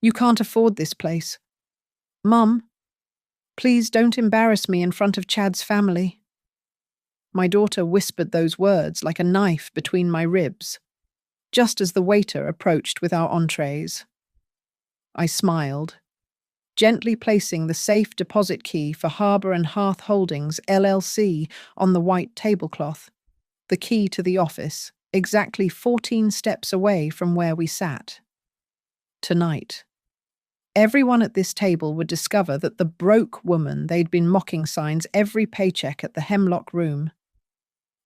You can't afford this place. Mum, please don't embarrass me in front of Chad's family. My daughter whispered those words like a knife between my ribs, just as the waiter approached with our entrees. I smiled, gently placing the safe deposit key for Harbour and Hearth Holdings, LLC, on the white tablecloth, the key to the office, exactly 14 steps away from where we sat. Tonight, everyone at this table would discover that the broke woman they'd been mocking signs every paycheck at the Hemlock Room.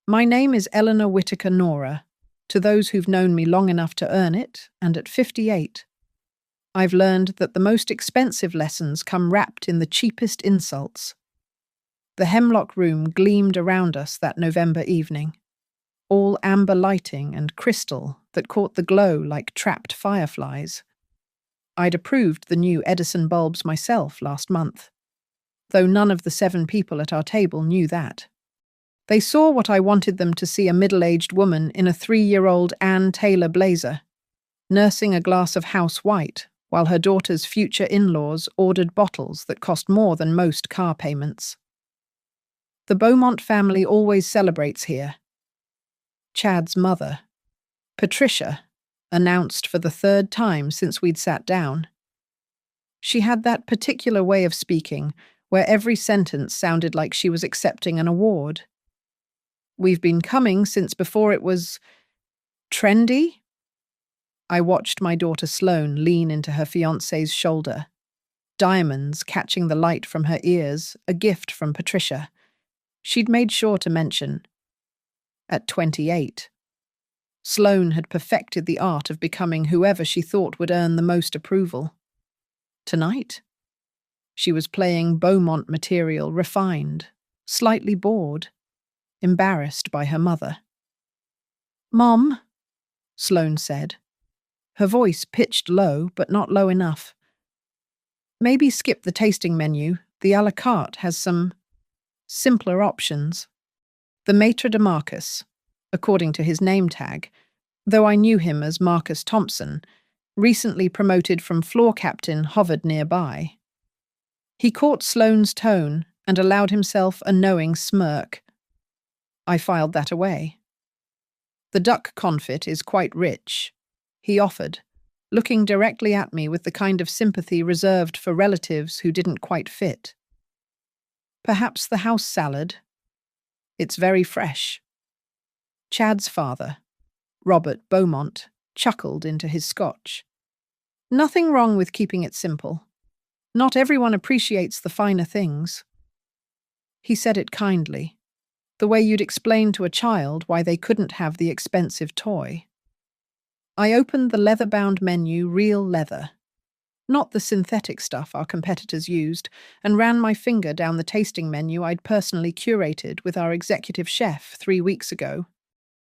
My name is Eleanor Whitaker Nora, to those who've known me long enough to earn it, and at 58, I've learned that the most expensive lessons come wrapped in the cheapest insults. The Hemlock Room gleamed around us that November evening, all amber lighting and crystal that caught the glow like trapped fireflies. I'd approved the new Edison bulbs myself last month, though none of the 7 people at our table knew that. They saw what I wanted them to see: a middle-aged woman in a 3-year-old Ann Taylor blazer, nursing a glass of house white, while her daughter's future in-laws ordered bottles that cost more than most car payments. The Beaumont family always celebrates here. Chad's mother, Patricia, announced for the 3rd time since we'd sat down. She had that particular way of speaking where every sentence sounded like she was accepting an award. We've been coming since before it was trendy. I watched my daughter Sloane lean into her fiancé's shoulder, diamonds catching the light from her ears, a gift from Patricia. She'd made sure to mention. At 28, Sloane had perfected the art of becoming whoever she thought would earn the most approval. Tonight, she was playing Beaumont material, refined, slightly bored, embarrassed by her mother. "Mom," Sloane said, her voice pitched low, but not low enough. "Maybe skip the tasting menu. The a la carte has some simpler options." The maitre d' Marcus, according to his name tag, though I knew him as Marcus Thompson, recently promoted from floor captain, hovered nearby. He caught Sloane's tone and allowed himself a knowing smirk. I filed that away. "The duck confit is quite rich," he offered, looking directly at me with the kind of sympathy reserved for relatives who didn't quite fit. "Perhaps the house salad? It's very fresh." Chad's father, Robert Beaumont, chuckled into his scotch. "Nothing wrong with keeping it simple. Not everyone appreciates the finer things." He said it kindly, the way you'd explain to a child why they couldn't have the expensive toy. I opened the leather-bound menu, real leather, not the synthetic stuff our competitors used, and ran my finger down the tasting menu I'd personally curated with our executive chef 3 weeks ago.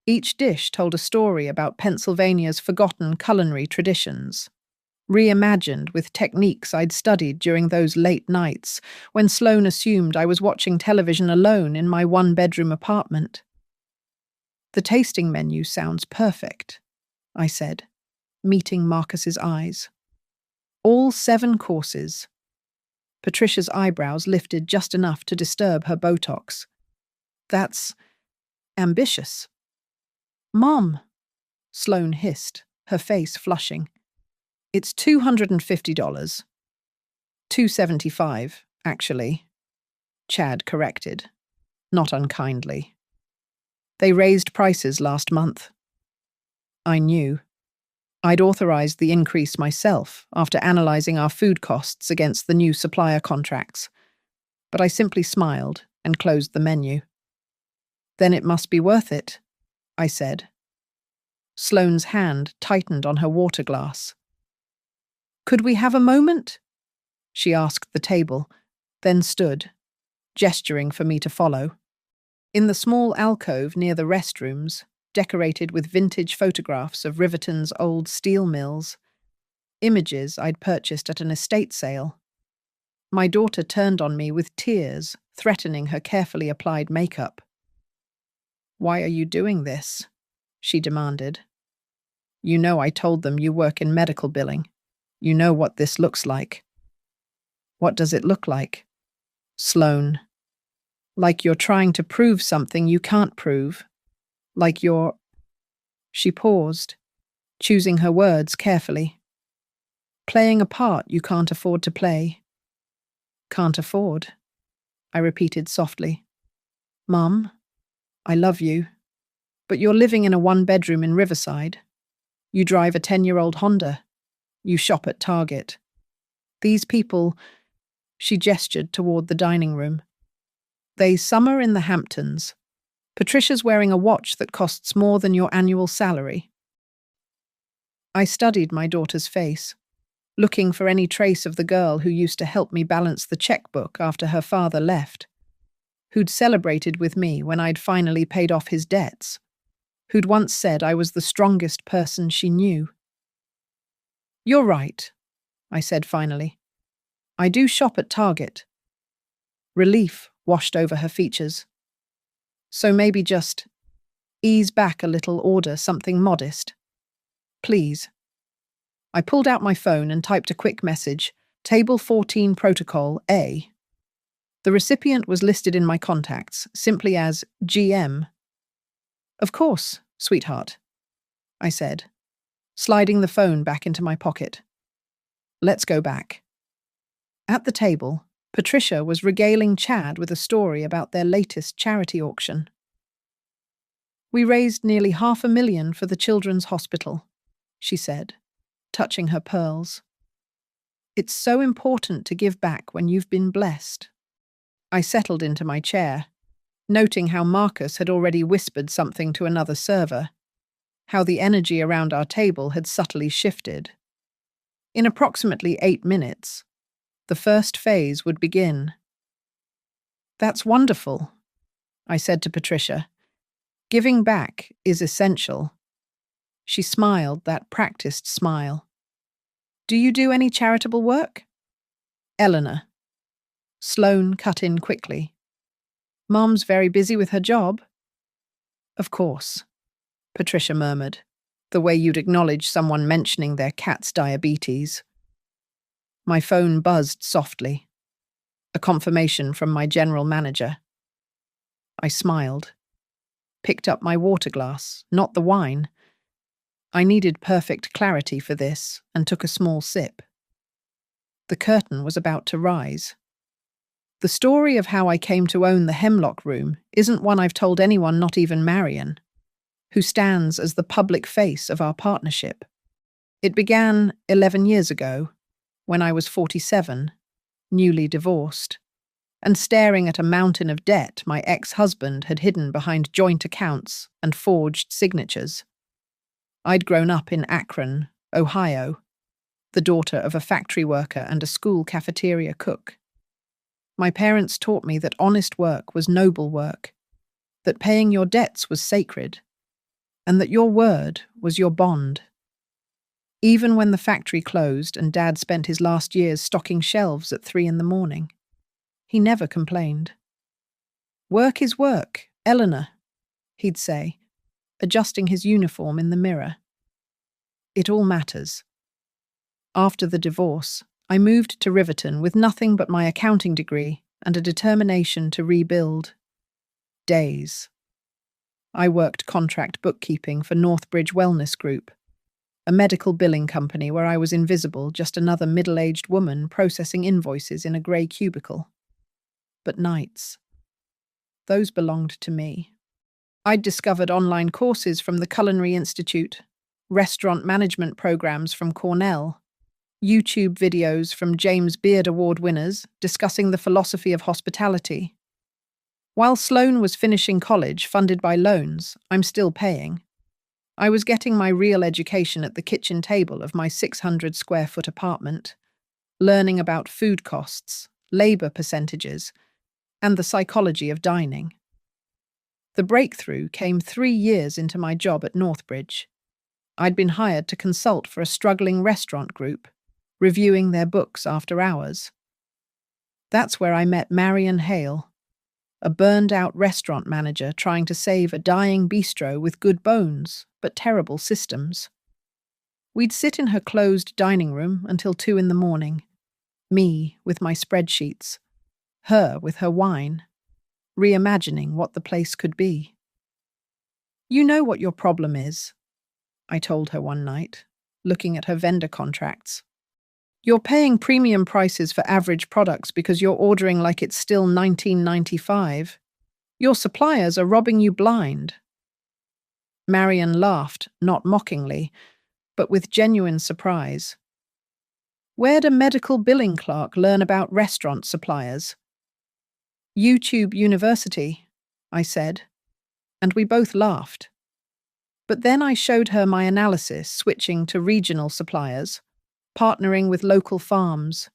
Each dish told a story about Pennsylvania's forgotten culinary traditions, reimagined with techniques I'd studied during those late nights when Sloane assumed I was watching television alone in my 1-bedroom apartment. "The tasting menu sounds perfect," I said, meeting Marcus's eyes. "All 7 courses." Patricia's eyebrows lifted just enough to disturb her Botox. "That's ambitious." "Mom," Sloane hissed, her face flushing. "It's $250. $275, actually," Chad corrected, not unkindly. "They raised prices last month." I knew. I'd authorized the increase myself after analyzing our food costs against the new supplier contracts, but I simply smiled and closed the menu. "Then it must be worth it," I said. Sloane's hand tightened on her water glass. "Could we have a moment?" she asked the table, then stood, gesturing for me to follow. In the small alcove near the restrooms, decorated with vintage photographs of Riverton's old steel mills, images I'd purchased at an estate sale, my daughter turned on me with tears, threatening her carefully applied makeup. "Why are you doing this?" she demanded. "You know I told them you work in medical billing. You know what this looks like. What does it look like? Sloane. Like you're trying to prove something you can't prove. Like you're. She paused, choosing her words carefully. Playing a part you can't afford to play. Can't afford, I repeated softly. Mum, I love you, but you're living in a one-bedroom in Riverside. You drive a 10-year-old Honda. You shop at Target. These people, she gestured toward the dining room. They summer in the Hamptons. Patricia's wearing a watch that costs more than your annual salary. I studied my daughter's face, looking for any trace of the girl who used to help me balance the checkbook after her father left, who'd celebrated with me when I'd finally paid off his debts, who'd once said I was the strongest person she knew. You're right, I said finally. I do shop at Target. Relief washed over her features. So maybe just ease back a little, order something modest. Please. I pulled out my phone and typed a quick message, Table 14 Protocol A. The recipient was listed in my contacts, simply as GM. Of course, sweetheart, I said, sliding the phone back into my pocket. Let's go back. At the table, Patricia was regaling Chad with a story about their latest charity auction. We raised nearly $500,000 for the Children's Hospital, she said, touching her pearls. It's so important to give back when you've been blessed. I settled into my chair, noting how Marcus had already whispered something to another server, how the energy around our table had subtly shifted. In approximately 8 minutes, the first phase would begin. That's wonderful, I said to Patricia. Giving back is essential. She smiled, that practiced smile. Do you do any charitable work? Eleanor. Sloane cut in quickly. Mom's very busy with her job. Of course, Patricia murmured, the way you'd acknowledge someone mentioning their cat's diabetes. My phone buzzed softly. A confirmation from my general manager. I smiled, picked up my water glass, not the wine. I needed perfect clarity for this and took a small sip. The curtain was about to rise. The story of how I came to own the Hemlock Room isn't one I've told anyone, not even Marion, who stands as the public face of our partnership. It began 11 years ago, when I was 47, newly divorced, and staring at a mountain of debt my ex-husband had hidden behind joint accounts and forged signatures. I'd grown up in Akron, Ohio, the daughter of a factory worker and a school cafeteria cook. My parents taught me that honest work was noble work, that paying your debts was sacred, and that your word was your bond. Even when the factory closed and Dad spent his last years stocking shelves at 3 a.m, he never complained. Work is work, Eleanor, he'd say, adjusting his uniform in the mirror. It all matters. After the divorce, I moved to Riverton with nothing but my accounting degree and a determination to rebuild. Days. I worked contract bookkeeping for Northbridge Wellness Group, a medical billing company where I was invisible, just another middle-aged woman processing invoices in a grey cubicle. But nights. Those belonged to me. I'd discovered online courses from the Culinary Institute, restaurant management programs from Cornell, YouTube videos from James Beard Award winners discussing the philosophy of hospitality. While Sloane was finishing college funded by loans, I'm still paying. I was getting my real education at the kitchen table of my 600-square-foot apartment, learning about food costs, labor percentages, and the psychology of dining. The breakthrough came 3 years into my job at Northbridge. I'd been hired to consult for a struggling restaurant group, reviewing their books after hours. That's where I met Marion Hale, a burned-out restaurant manager trying to save a dying bistro with good bones, but terrible systems. We'd sit in her closed dining room until 2 in the morning, me with my spreadsheets, her with her wine, reimagining what the place could be. "You know what your problem is," I told her one night, looking at her vendor contracts. "You're paying premium prices for average products because you're ordering like it's still 1995. Your suppliers are robbing you blind." Marion laughed, not mockingly, but with genuine surprise. "Where'd a medical billing clerk learn about restaurant suppliers?" "YouTube University," I said, and we both laughed. But then I showed her my analysis switching to regional suppliers, partnering with local farms,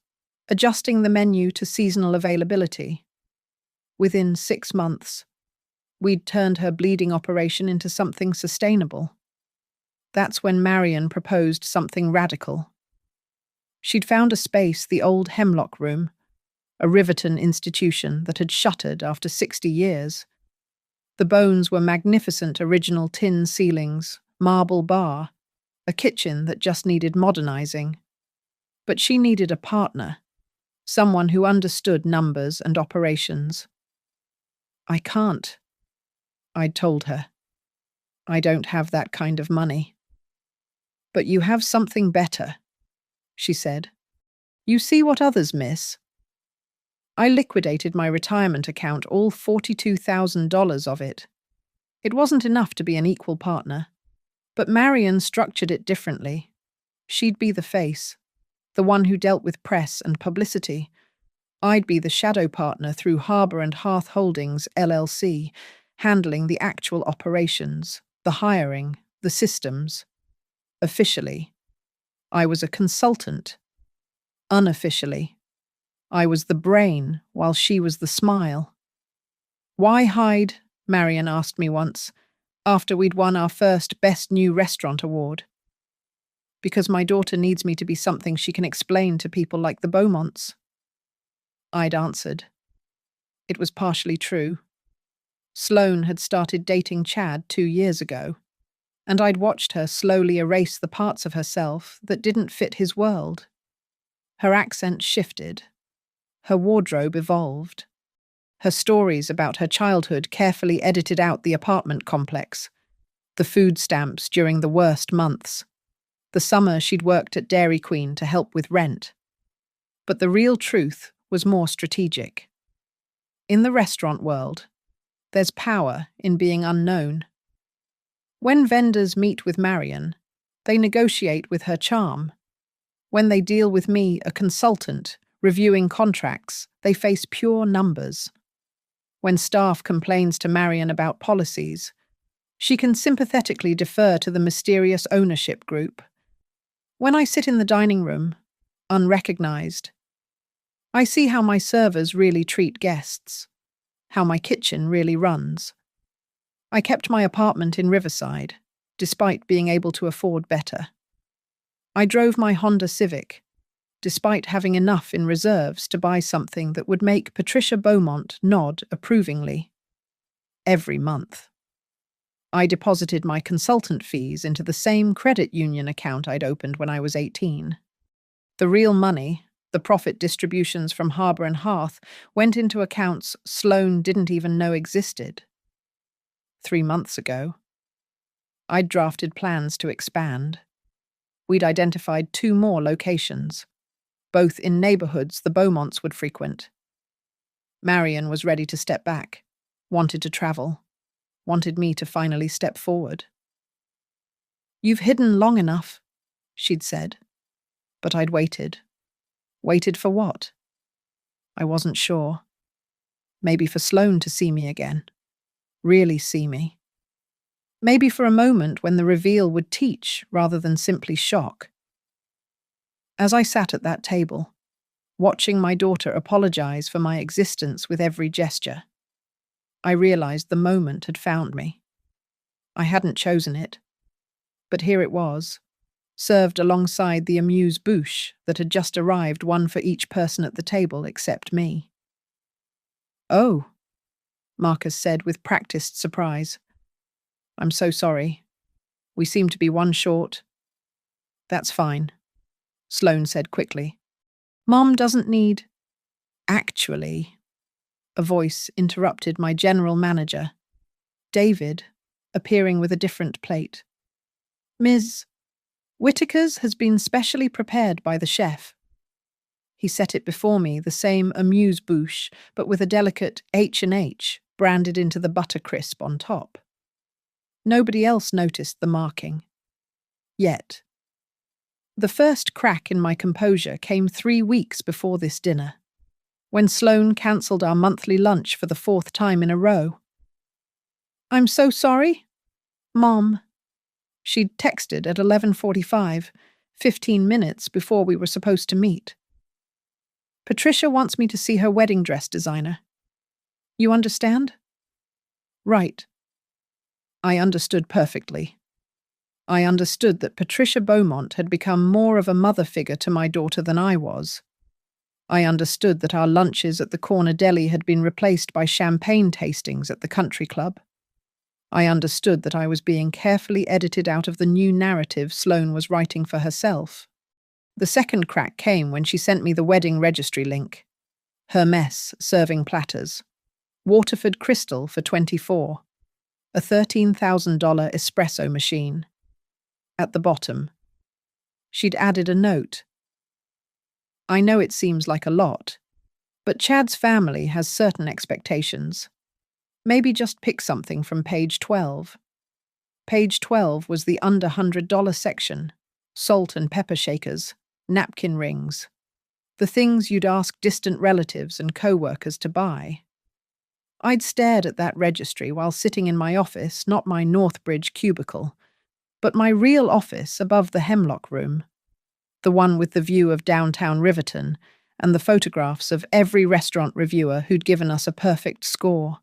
adjusting the menu to seasonal availability. Within 6 months, we'd turned her bleeding operation into something sustainable. That's when Marion proposed something radical. She'd found a space, the old Hemlock Room, a Riverton institution that had shuttered after 60 years. The bones were magnificent original tin ceilings, marble bar, a kitchen that just needed modernizing. But she needed a partner, someone who understood numbers and operations. "I can't," I'd told her. "I don't have that kind of money." "But you have something better," she said. "You see what others miss." I liquidated my retirement account, all $42,000 of it. It wasn't enough to be an equal partner, but Marion structured it differently. She'd be the face, the one who dealt with press and publicity. I'd be the shadow partner through Harbour and Hearth Holdings, LLC, handling the actual operations, the hiring, the systems. Officially, I was a consultant. Unofficially, I was the brain while she was the smile. "Why hide?" Marion asked me once, after we'd won our first Best New Restaurant award. "Because my daughter needs me to be something she can explain to people like the Beaumonts." I'd answered. It was partially true. Sloane had started dating Chad 2 years ago, and I'd watched her slowly erase the parts of herself that didn't fit his world. Her accent shifted. Her wardrobe evolved. Her stories about her childhood carefully edited out the apartment complex, the food stamps during the worst months, the summer she'd worked at Dairy Queen to help with rent. But the real truth was more strategic. In the restaurant world, there's power in being unknown. When vendors meet with Marion, they negotiate with her charm. When they deal with me, a consultant, reviewing contracts, they face pure numbers. When staff complains to Marion about policies, she can sympathetically defer to the mysterious ownership group. When I sit in the dining room, unrecognized, I see how my servers really treat guests, how my kitchen really runs. I kept my apartment in Riverside, despite being able to afford better. I drove my Honda Civic, despite having enough in reserves to buy something that would make Patricia Beaumont nod approvingly. Every month, I deposited my consultant fees into the same credit union account I'd opened when I was 18. The real money, the profit distributions from Harbour and Hearth, went into accounts Sloane didn't even know existed. 3 months ago, I'd drafted plans to expand. We'd identified 2 more locations, both in neighbourhoods the Beaumonts would frequent. Marion was ready to step back, wanted to travel, wanted me to finally step forward. "You've hidden long enough," she'd said. But I'd waited. Waited for what? I wasn't sure. Maybe for Sloane to see me again. Really see me. Maybe for a moment when the reveal would teach rather than simply shock. As I sat at that table, watching my daughter apologize for my existence with every gesture, I realized the moment had found me. I hadn't chosen it, but here it was, served alongside the amuse-bouche that had just arrived, one for each person at the table except me. "Oh," Marcus said with practiced surprise. "I'm so sorry. We seem to be one short." That's fine, Sloane said quickly. Mom doesn't need… Actually, a voice interrupted my general manager, David, appearing with a different plate. Ms. Whitaker's has been specially prepared by the chef. He set it before me, the same amuse-bouche, but with a delicate H&H branded into the butter crisp on top. Nobody else noticed the marking. Yet. The first crack in my composure came 3 weeks before this dinner, when Sloane cancelled our monthly lunch for the 4th time in a row. I'm so sorry, Mom. She'd texted at 11:45, 15 minutes before we were supposed to meet. Patricia wants me to see her wedding dress designer. You understand? Right. I understood perfectly. I understood that Patricia Beaumont had become more of a mother figure to my daughter than I was. I understood that our lunches at the corner deli had been replaced by champagne tastings at the country club. I understood that I was being carefully edited out of the new narrative Sloane was writing for herself. The second crack came when she sent me the wedding registry link. Her mess serving platters. Waterford Crystal for $24. A $13,000 espresso machine. At the bottom, she'd added a note. I know it seems like a lot, but Chad's family has certain expectations. Maybe just pick something from page 12. Page 12 was the under $100 section. Salt and pepper shakers, napkin rings. The things you'd ask distant relatives and co-workers to buy. I'd stared at that registry while sitting in my office, not my Northbridge cubicle, but my real office above the Hemlock Room, the one with the view of downtown Riverton and the photographs of every restaurant reviewer who'd given us a perfect score.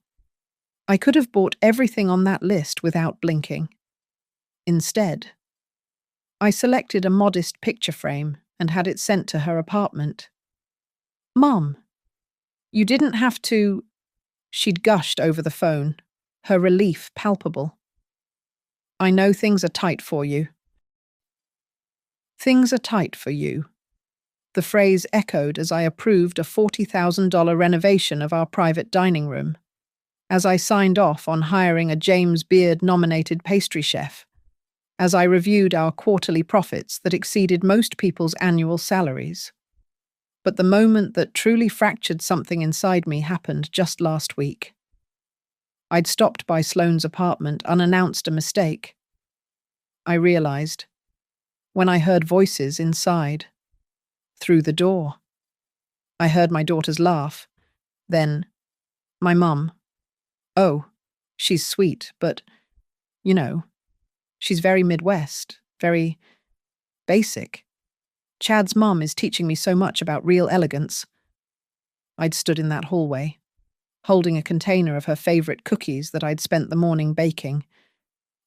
I could have bought everything on that list without blinking. Instead, I selected a modest picture frame and had it sent to her apartment. Mom, you didn't have to… She'd gushed over the phone, her relief palpable. I know things are tight for you. Things are tight for you. The phrase echoed as I approved a $40,000 renovation of our private dining room, as I signed off on hiring a James Beard-nominated pastry chef, as I reviewed our quarterly profits that exceeded most people's annual salaries. But the moment that truly fractured something inside me happened just last week. I'd stopped by Sloane's apartment, unannounced a mistake. I realized, when I heard voices inside, through the door. I heard my daughter's laugh, then my mum. Oh, she's sweet, but, you know, she's very Midwest, very basic. Chad's mum is teaching me so much about real elegance. I'd stood in that hallway, holding a container of her favorite cookies that I'd spent the morning baking,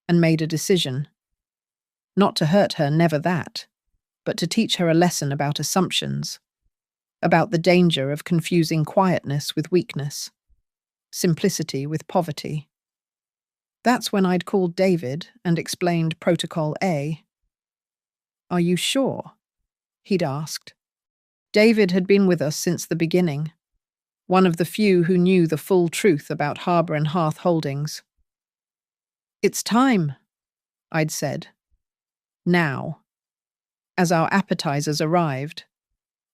and made a decision. Not to hurt her, never that, but to teach her a lesson about assumptions, about the danger of confusing quietness with weakness, simplicity with poverty. That's when I'd called David and explained Protocol A. Are you sure? He'd asked. David had been with us since the beginning, one of the few who knew the full truth about Harbour and Hearth Holdings. It's time, I'd said. Now. As our appetizers arrived,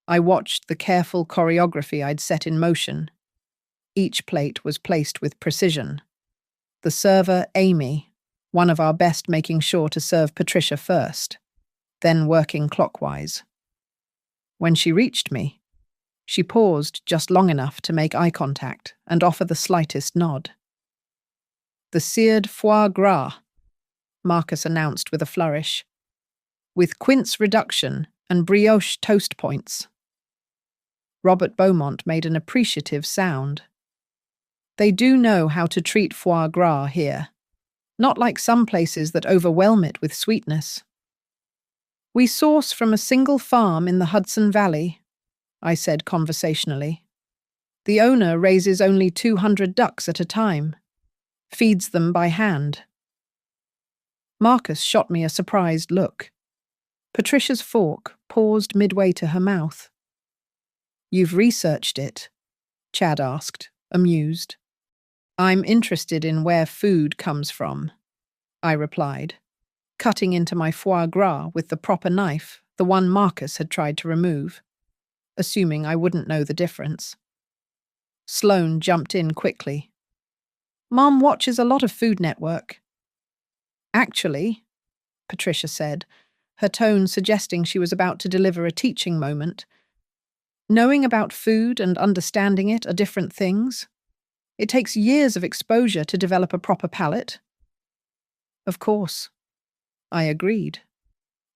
I watched the careful choreography I'd set in motion. Each plate was placed with precision. The server, Amy, one of our best, making sure to serve Patricia first, then working clockwise. When she reached me, she paused just long enough to make eye contact and offer the slightest nod. The seared foie gras, Marcus announced with a flourish, with quince reduction and brioche toast points. Robert Beaumont made an appreciative sound. They do know how to treat foie gras here, not like some places that overwhelm it with sweetness. We source from a single farm in the Hudson Valley, I said conversationally. The owner raises only 200 ducks at a time, feeds them by hand. Marcus shot me a surprised look. Patricia's fork paused midway to her mouth. "You've researched it?" Chad asked, amused. "I'm interested in where food comes from," I replied, cutting into my foie gras with the proper knife, the one Marcus had tried to remove, assuming I wouldn't know the difference. Sloane jumped in quickly. "Mom watches a lot of Food Network." "Actually," Patricia said, her tone suggesting she was about to deliver a teaching moment, "knowing about food and understanding it are different things. It takes years of exposure to develop a proper palate." "Of course," I agreed,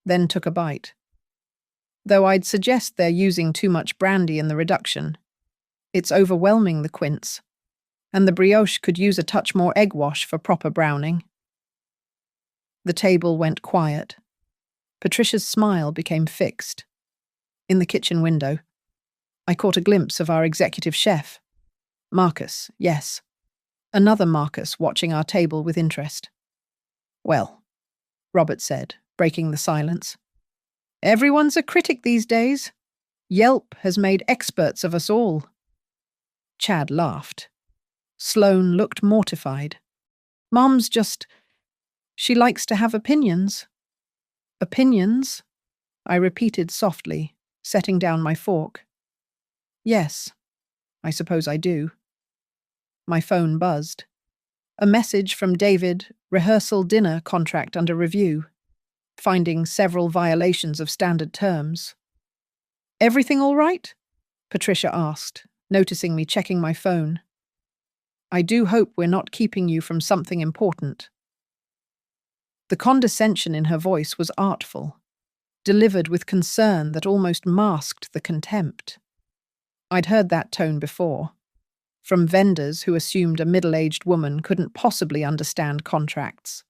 then took a bite. Though I'd suggest they're using too much brandy in the reduction. It's overwhelming the quince, and the brioche could use a touch more egg wash for proper browning. The table went quiet. Patricia's smile became fixed. In the kitchen window, I caught a glimpse of our executive chef. Marcus, yes. Another Marcus watching our table with interest. "Well," Robert said, breaking the silence, "everyone's a critic these days. Yelp has made experts of us all." Chad laughed. Sloane looked mortified. "Mom's just... she likes to have opinions." "Opinions?" I repeated softly, setting down my fork. "Yes, I suppose I do." My phone buzzed. A message from David, rehearsal dinner contract under review, finding several violations of standard terms. "Everything all right?" Patricia asked, noticing me checking my phone. "I do hope we're not keeping you from something important." The condescension in her voice was artful, delivered with concern that almost masked the contempt. I'd heard that tone before, from vendors who assumed a middle-aged woman couldn't possibly understand contracts,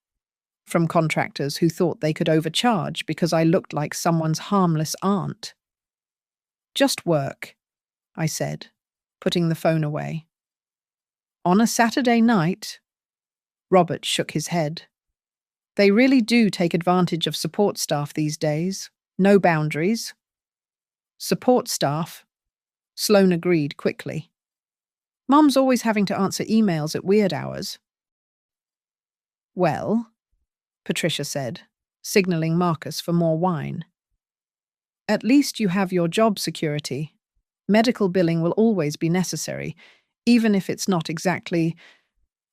from contractors who thought they could overcharge because I looked like someone's harmless aunt. "Just work," I said, putting the phone away. "On a Saturday night?" Robert shook his head. "They really do take advantage of support staff these days. No boundaries." "Support staff?" Sloane agreed quickly. "Mom's always having to answer emails at weird hours." "Well," Patricia said, signaling Marcus for more wine, "at least you have your job security. Medical billing will always be necessary, even if it's not exactly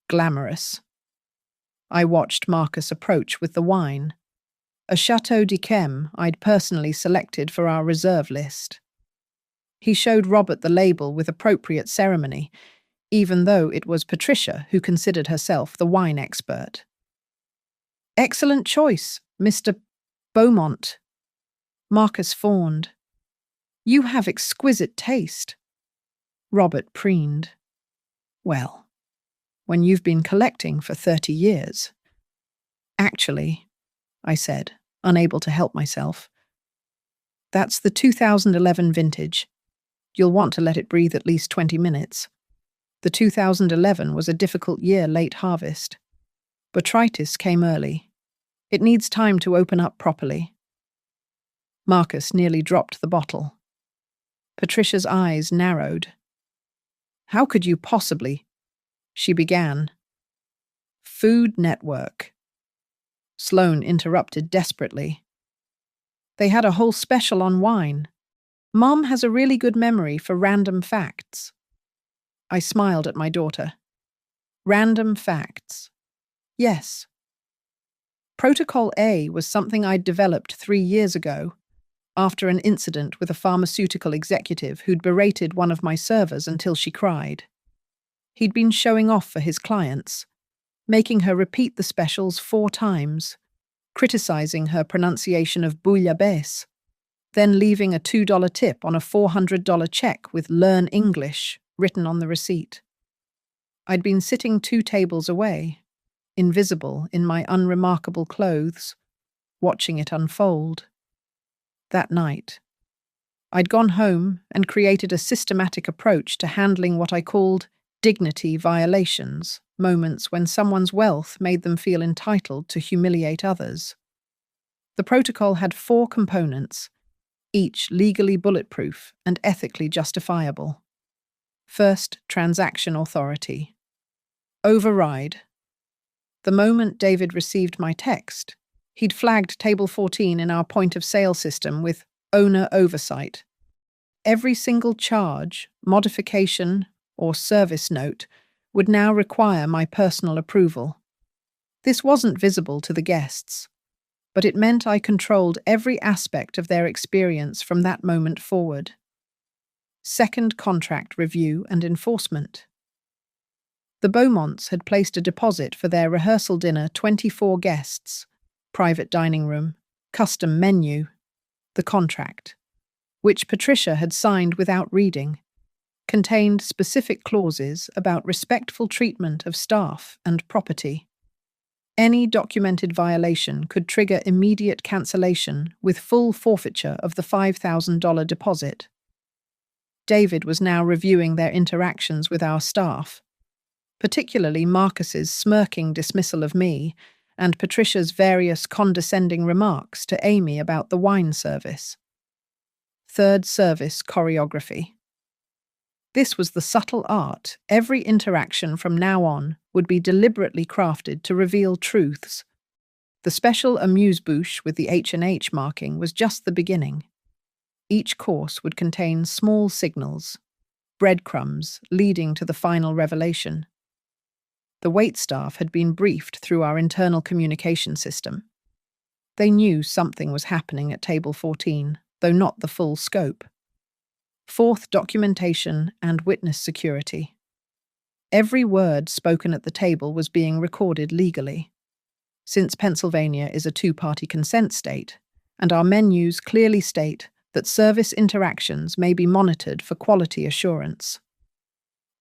glamorous." I watched Marcus approach with the wine, a Chateau d'Yquem I'd personally selected for our reserve list. He showed Robert the label with appropriate ceremony, even though it was Patricia who considered herself the wine expert. "Excellent choice, Mr. Beaumont." Marcus fawned. "You have exquisite taste." Robert preened. "Well, when you've been collecting for 30 years. "Actually," I said, unable to help myself, "that's the 2011 vintage. You'll want to let it breathe at least 20 minutes. The 2011 was a difficult year late harvest. Botrytis came early. It needs time to open up properly." Marcus nearly dropped the bottle. Patricia's eyes narrowed. "How could you possibly?" she began. "Food Network." Sloane interrupted desperately. "They had a whole special on wine. Mom has a really good memory for random facts." I smiled at my daughter. "Random facts." "Yes." Protocol A was something I'd developed 3 years ago, after an incident with a pharmaceutical executive who'd berated one of my servers until she cried. He'd been showing off for his clients, making her repeat the specials 4 times, criticizing her pronunciation of bouillabaisse, then leaving a $2 tip on a $400 check with "Learn English" written on the receipt. I'd been sitting 2 tables away, invisible in my unremarkable clothes, watching it unfold. That night, I'd gone home and created a systematic approach to handling what I called dignity violations, moments when someone's wealth made them feel entitled to humiliate others. The protocol had 4 components, each legally bulletproof and ethically justifiable. First, transaction authority. Override. The moment David received my text, he'd flagged Table 14 in our point-of-sale system with owner oversight. Every single charge, modification, or service note would now require my personal approval. This wasn't visible to the guests, but it meant I controlled every aspect of their experience from that moment forward. Second, contract review and enforcement. The Beaumonts had placed a deposit for their rehearsal dinner, 24 guests, private dining room, custom menu, the contract, which Patricia had signed without reading, contained specific clauses about respectful treatment of staff and property. Any documented violation could trigger immediate cancellation with full forfeiture of the $5,000 deposit. David was now reviewing their interactions with our staff, particularly Marcus's smirking dismissal of me and Patricia's various condescending remarks to Amy about the wine service. Third, service choreography. This was the subtle art. Every interaction from now on would be deliberately crafted to reveal truths. The special amuse-bouche with the H&H marking was just the beginning. Each course would contain small signals, breadcrumbs leading to the final revelation. The waitstaff had been briefed through our internal communication system. They knew something was happening at Table 14, though not the full scope. Fourth, documentation and witness security. Every word spoken at the table was being recorded legally. Since Pennsylvania is a 2-party consent state, and our menus clearly state that service interactions may be monitored for quality assurance.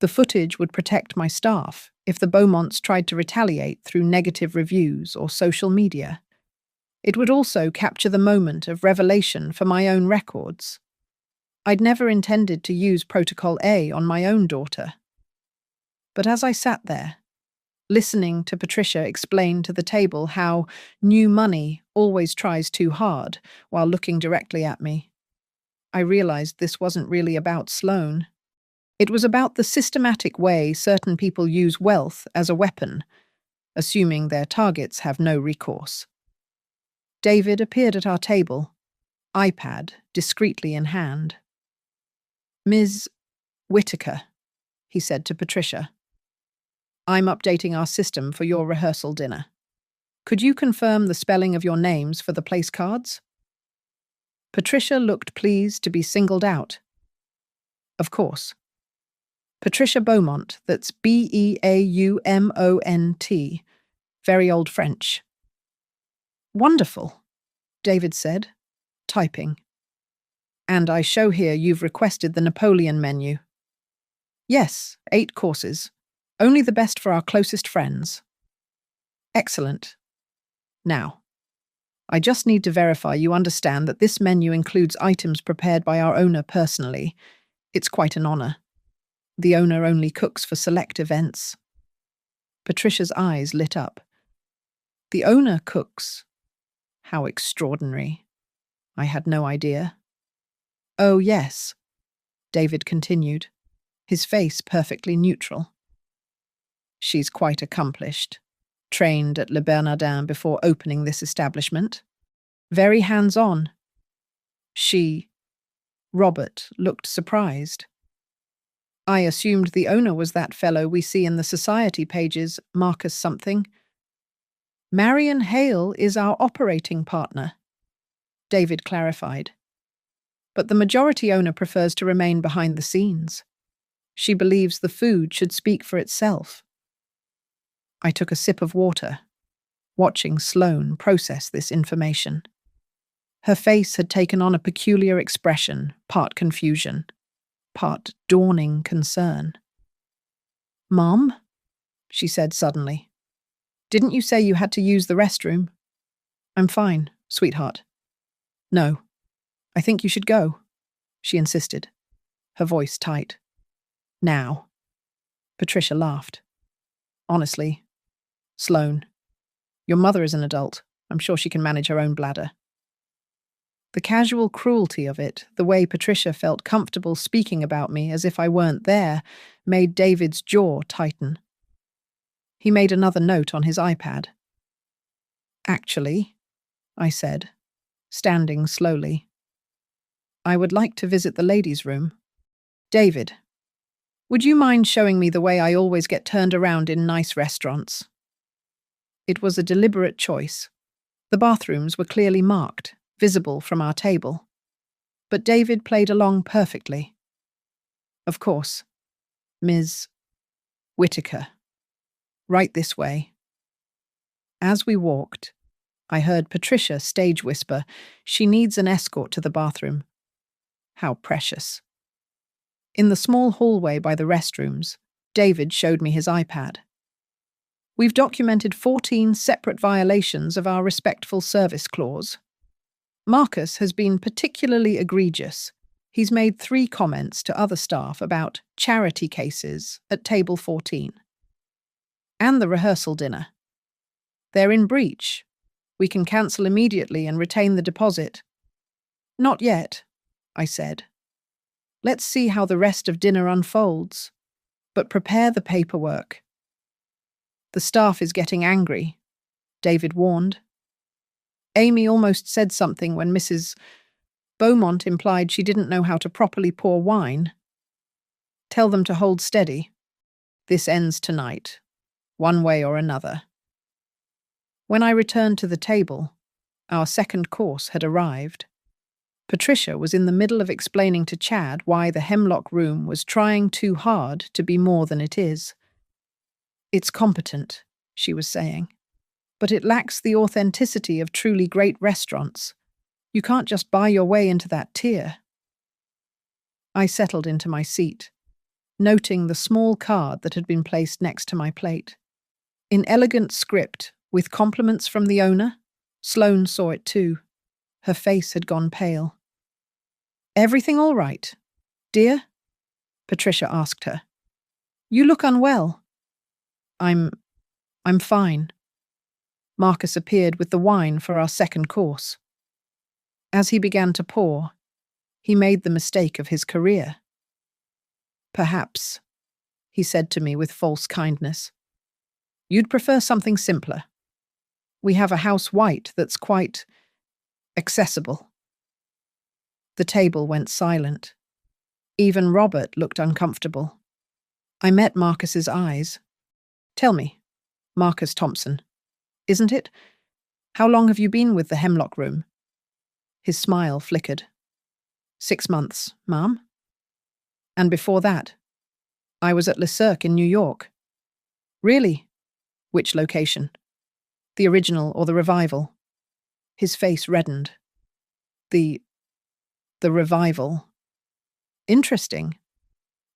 The footage would protect my staff if the Beaumonts tried to retaliate through negative reviews or social media. It would also capture the moment of revelation for my own records. I'd never intended to use Protocol A on my own daughter. But as I sat there, listening to Patricia explain to the table how new money always tries too hard while looking directly at me, I realized this wasn't really about Sloane. It was about the systematic way certain people use wealth as a weapon, assuming their targets have no recourse. David appeared at our table, iPad discreetly in hand. "Ms. Whitaker," he said to Patricia, "I'm updating our system for your rehearsal dinner. Could you confirm the spelling of your names for the place cards?" Patricia looked pleased to be singled out. Of course. Patricia Beaumont, that's Beaumont, very old French. "Wonderful," David said, typing. "And I show here you've requested the Napoleon menu." "Yes, 8 courses. Only the best for our closest friends." "Excellent. Now, I just need to verify you understand that this menu includes items prepared by our owner personally. It's quite an honor. The owner only cooks for select events." Patricia's eyes lit up. "The owner cooks? How extraordinary. I had no idea." "Oh, yes," David continued, his face perfectly neutral. "She's quite accomplished. Trained at Le Bernardin before opening this establishment. Very hands-on. Robert looked surprised. "I assumed the owner was that fellow we see in the society pages, Marcus something." "Marion Hale is our operating partner," David clarified. "But the majority owner prefers to remain behind the scenes. She believes the food should speak for itself." I took a sip of water, watching Sloane process this information. Her face had taken on a peculiar expression, part confusion, part dawning concern. "Mom?" she said suddenly. "Didn't you say you had to use the restroom?" "I'm fine, sweetheart." "No, I think you should go," she insisted, her voice tight. "Now." Patricia laughed. "Honestly, Sloane, your mother is an adult. I'm sure she can manage her own bladder. The casual cruelty of it, the way Patricia felt comfortable speaking about me as if I weren't there, made David's jaw tighten. He made another note on his iPad. "Actually," I said, standing slowly, "I would like to visit the ladies' room. David, would you mind showing me the way I always get turned around in nice restaurants?" It was a deliberate choice. The bathrooms were clearly marked, visible from our table. But David played along perfectly. "Of course, Ms. Whitaker. Right this way." As we walked, I heard Patricia stage whisper, "She needs an escort to the bathroom." How precious. In the small hallway by the restrooms, David showed me his iPad. "We've documented 14 separate violations of our respectful service clause. Marcus has been particularly egregious. He's made 3 comments to other staff about charity cases at table 14. And the rehearsal dinner. They're in breach. We can cancel immediately and retain the deposit." "Not yet," I said. "Let's see how the rest of dinner unfolds. But prepare the paperwork." "The staff is getting angry," David warned. "Amy almost said something when Mrs. Beaumont implied she didn't know how to properly pour wine. Tell them to hold steady. This ends tonight, one way or another." When I returned to the table, our second course had arrived. Patricia was in the middle of explaining to Chad why the Hemlock Room was trying too hard to be more than it is. "It's competent," she was saying, "but it lacks the authenticity of truly great restaurants. You can't just buy your way into that tier." I settled into my seat, noting the small card that had been placed next to my plate. In elegant script, with compliments from the owner, Sloane saw it too. Her face had gone pale. "Everything all right, dear?" Patricia asked her. "You look unwell." I'm fine." Marcus appeared with the wine for our second course. As he began to pour, he made the mistake of his career. "Perhaps," he said to me with false kindness, "you'd prefer something simpler. We have a house white that's quite accessible." The table went silent. Even Robert looked uncomfortable. I met Marcus's eyes. "Tell me, Marcus Thompson, isn't it? How long have you been with the Hemlock Room?" His smile flickered. 6 months, ma'am. "And before that?" "I was at Le Cirque in New York." "Really? Which location? The original or the revival?" His face reddened. The revival. "Interesting.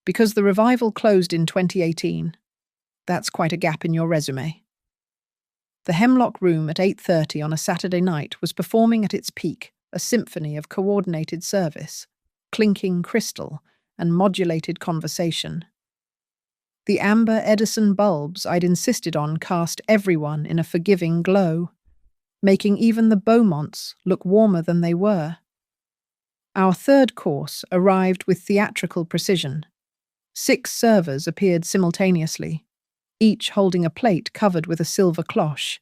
Because the revival closed in 2018. That's quite a gap in your resume." The Hemlock Room at 8:30 on a Saturday night was performing at its peak, a symphony of coordinated service, clinking crystal, and modulated conversation. The amber Edison bulbs I'd insisted on cast everyone in a forgiving glow, making even the Beaumonts look warmer than they were. Our third course arrived with theatrical precision. 6 servers appeared simultaneously, each holding a plate covered with a silver cloche.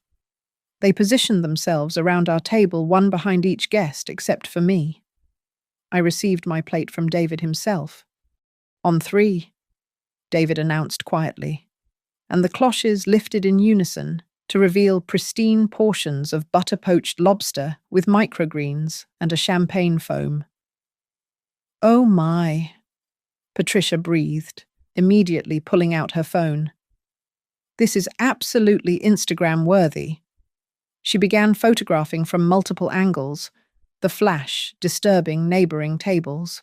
They positioned themselves around our table, one behind each guest except for me. I received my plate from David himself. "On 3, David announced quietly, and the cloches lifted in unison to reveal pristine portions of butter-poached lobster with microgreens and a champagne foam. "Oh my," Patricia breathed, immediately pulling out her phone. "This is absolutely Instagram-worthy." She began photographing from multiple angles, the flash disturbing neighboring tables.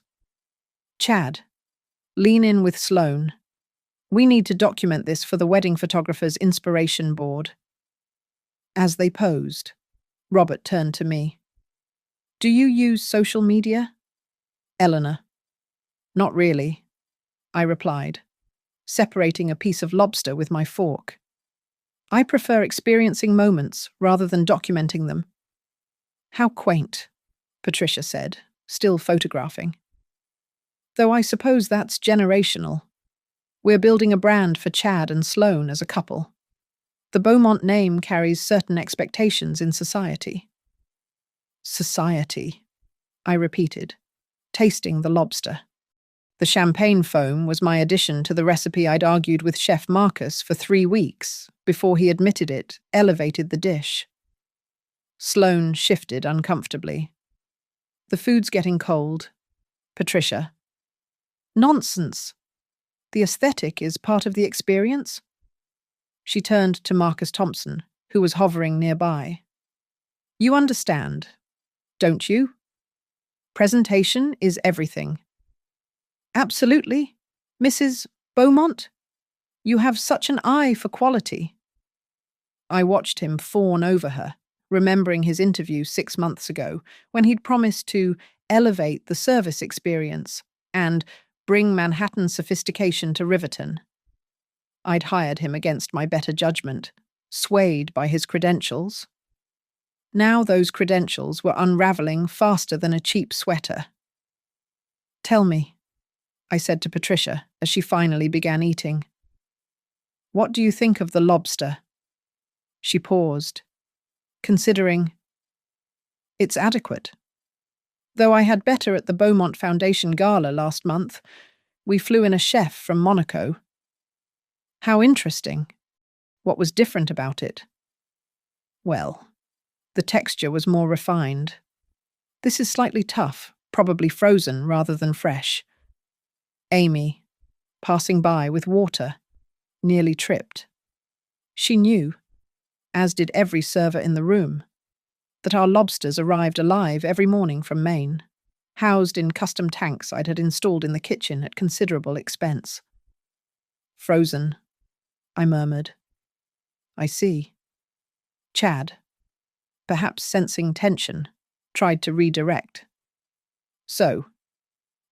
"Chad, lean in with Sloane. We need to document this for the wedding photographer's inspiration board." As they posed, Robert turned to me. "Do you use social media?" "Eleanor." "Not really," I replied, separating a piece of lobster with my fork. "I prefer experiencing moments rather than documenting them." "How quaint," Patricia said, still photographing. Though I suppose that's generational. We're building a brand for Chad and Sloane as a couple. The Beaumont name carries certain expectations in society. Society, I repeated, tasting the lobster. The champagne foam was my addition to the recipe I'd argued with Chef Marcus for 3 weeks before he admitted it, elevated the dish. Sloane shifted uncomfortably. The food's getting cold. Patricia. Nonsense. The aesthetic is part of the experience. She turned to Marcus Thompson, who was hovering nearby. You understand, don't you? Presentation is everything. Absolutely, Mrs. Beaumont. You have such an eye for quality. I watched him fawn over her, remembering his interview 6 months ago, when he'd promised to elevate the service experience and bring Manhattan sophistication to Riverton. I'd hired him against my better judgment, swayed by his credentials. Now those credentials were unraveling faster than a cheap sweater. Tell me, I said to Patricia as she finally began eating. What do you think of the lobster? She paused, considering. It's adequate. Though I had better at the Beaumont Foundation Gala last month. We flew in a chef from Monaco. How interesting. What was different about it? Well, the texture was more refined. This is slightly tough, probably frozen rather than fresh. Amy, passing by with water, nearly tripped. She knew, as did every server in the room, that our lobsters arrived alive every morning from Maine, housed in custom tanks I'd had installed in the kitchen at considerable expense. Frozen, I murmured. I see. Chad, perhaps sensing tension, tried to redirect. So,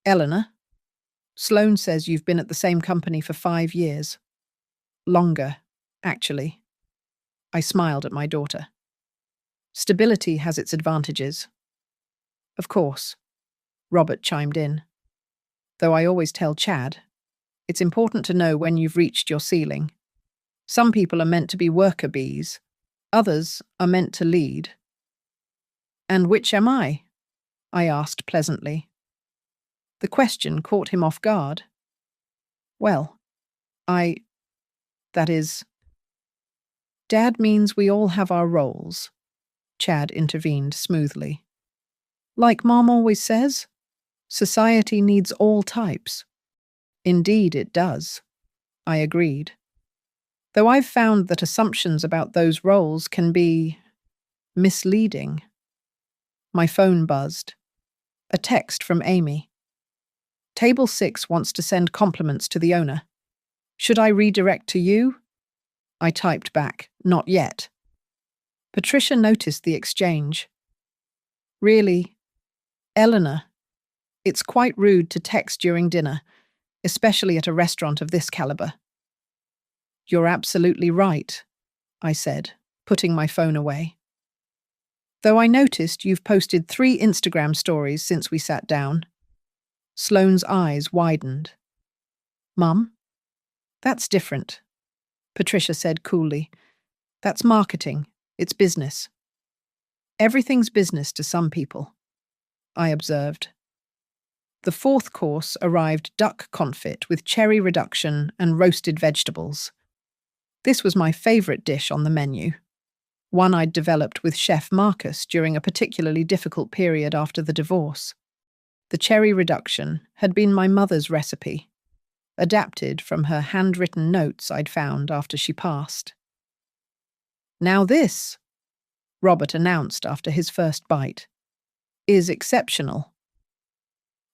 Eleanor, Sloane says you've been at the same company for 5 years. Longer, actually. I smiled at my daughter. Stability has its advantages. Of course, Robert chimed in. Though I always tell Chad, it's important to know when you've reached your ceiling. Some people are meant to be worker bees. Others are meant to lead. And which am I? I asked pleasantly. The question caught him off guard. Well, that is, Dad means we all have our roles, Chad intervened smoothly. Like Mom always says, society needs all types. Indeed it does, I agreed. Though I've found that assumptions about those roles can be misleading. My phone buzzed. A text from Amy. Table 6 wants to send compliments to the owner. Should I redirect to you? I typed back, not yet. Patricia noticed the exchange. Really, Eleanor, it's quite rude to text during dinner, especially at a restaurant of this caliber. You're absolutely right, I said, putting my phone away. Though I noticed you've posted 3 Instagram stories since we sat down. Sloane's eyes widened. Mum? That's different, Patricia said coolly. That's marketing. It's business. Everything's business to some people, I observed. The 4th course arrived duck confit with cherry reduction and roasted vegetables. This was my favourite dish on the menu, one I'd developed with Chef Marcus during a particularly difficult period after the divorce. The cherry reduction had been my mother's recipe, adapted from her handwritten notes I'd found after she passed. Now this, Robert announced after his first bite, is exceptional.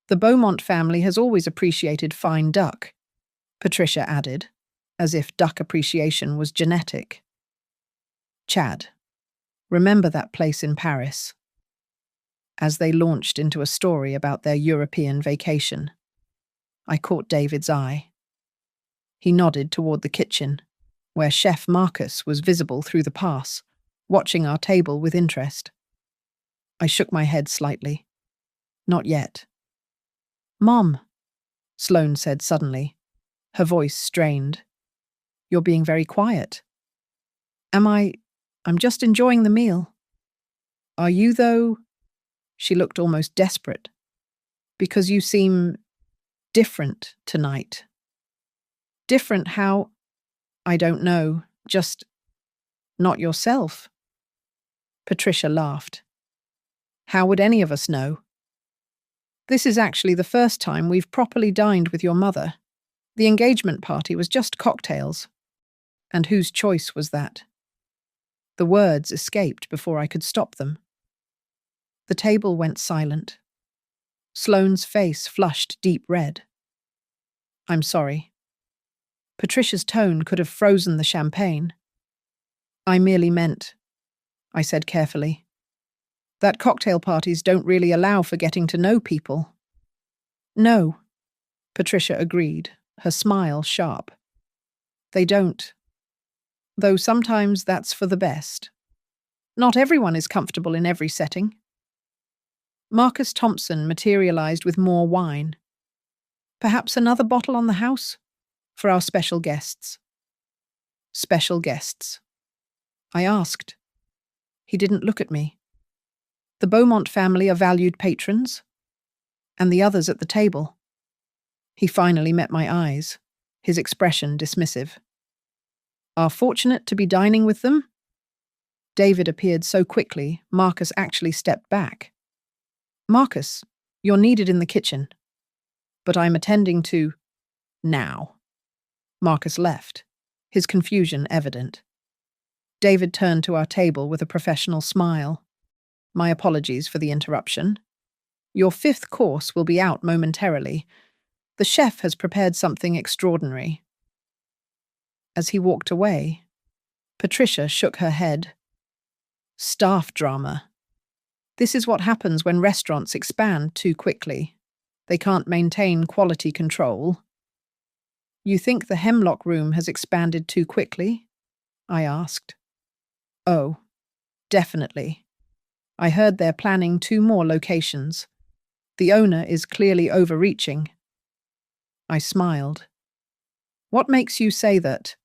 The Beaumont family has always appreciated fine duck, Patricia added, as if duck appreciation was genetic. Chad, remember that place in Paris? As they launched into a story about their European vacation, I caught David's eye. He nodded toward the kitchen, where Chef Marcus was visible through the pass, watching our table with interest. I shook my head slightly. Not yet. Mom, Sloane said suddenly, her voice strained. You're being very quiet. I'm just enjoying the meal. Are you, though? She looked almost desperate. Because you seem different tonight. Different how? I don't know. Just not yourself. Patricia laughed. How would any of us know? This is actually the first time we've properly dined with your mother. The engagement party was just cocktails. And whose choice was that? The words escaped before I could stop them. The table went silent. Sloane's face flushed deep red. I'm sorry. Patricia's tone could have frozen the champagne. I merely meant, I said carefully, that cocktail parties don't really allow for getting to know people. No, Patricia agreed, her smile sharp. They don't. Though sometimes that's for the best. Not everyone is comfortable in every setting. Marcus Thompson materialized with more wine. Perhaps another bottle on the house? For our special guests. Special guests. I asked. He didn't look at me. The Beaumont family are valued patrons, and the others at the table. He finally met my eyes, his expression dismissive. Are fortunate to be dining with them? David appeared so quickly, Marcus actually stepped back. Marcus, you're needed in the kitchen. But I'm attending to... now. Marcus left, his confusion evident. David turned to our table with a professional smile. My apologies for the interruption. Your 5th course will be out momentarily. The chef has prepared something extraordinary. As he walked away, Patricia shook her head. Staff drama. This is what happens when restaurants expand too quickly. They can't maintain quality control. You think the Hemlock Room has expanded too quickly? I asked. Oh, definitely. I heard they're planning 2 more locations. The owner is clearly overreaching. I smiled. What makes you say that?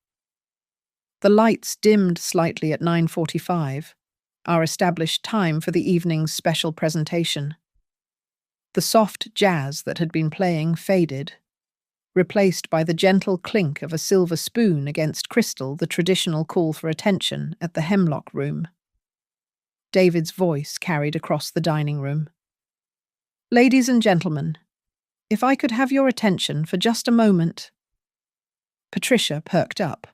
The lights dimmed slightly at 9:45, our established time for the evening's special presentation. The soft jazz that had been playing faded, replaced by the gentle clink of a silver spoon against crystal, the traditional call for attention at the Hemlock Room. David's voice carried across the dining room. Ladies and gentlemen, if I could have your attention for just a moment. Patricia perked up,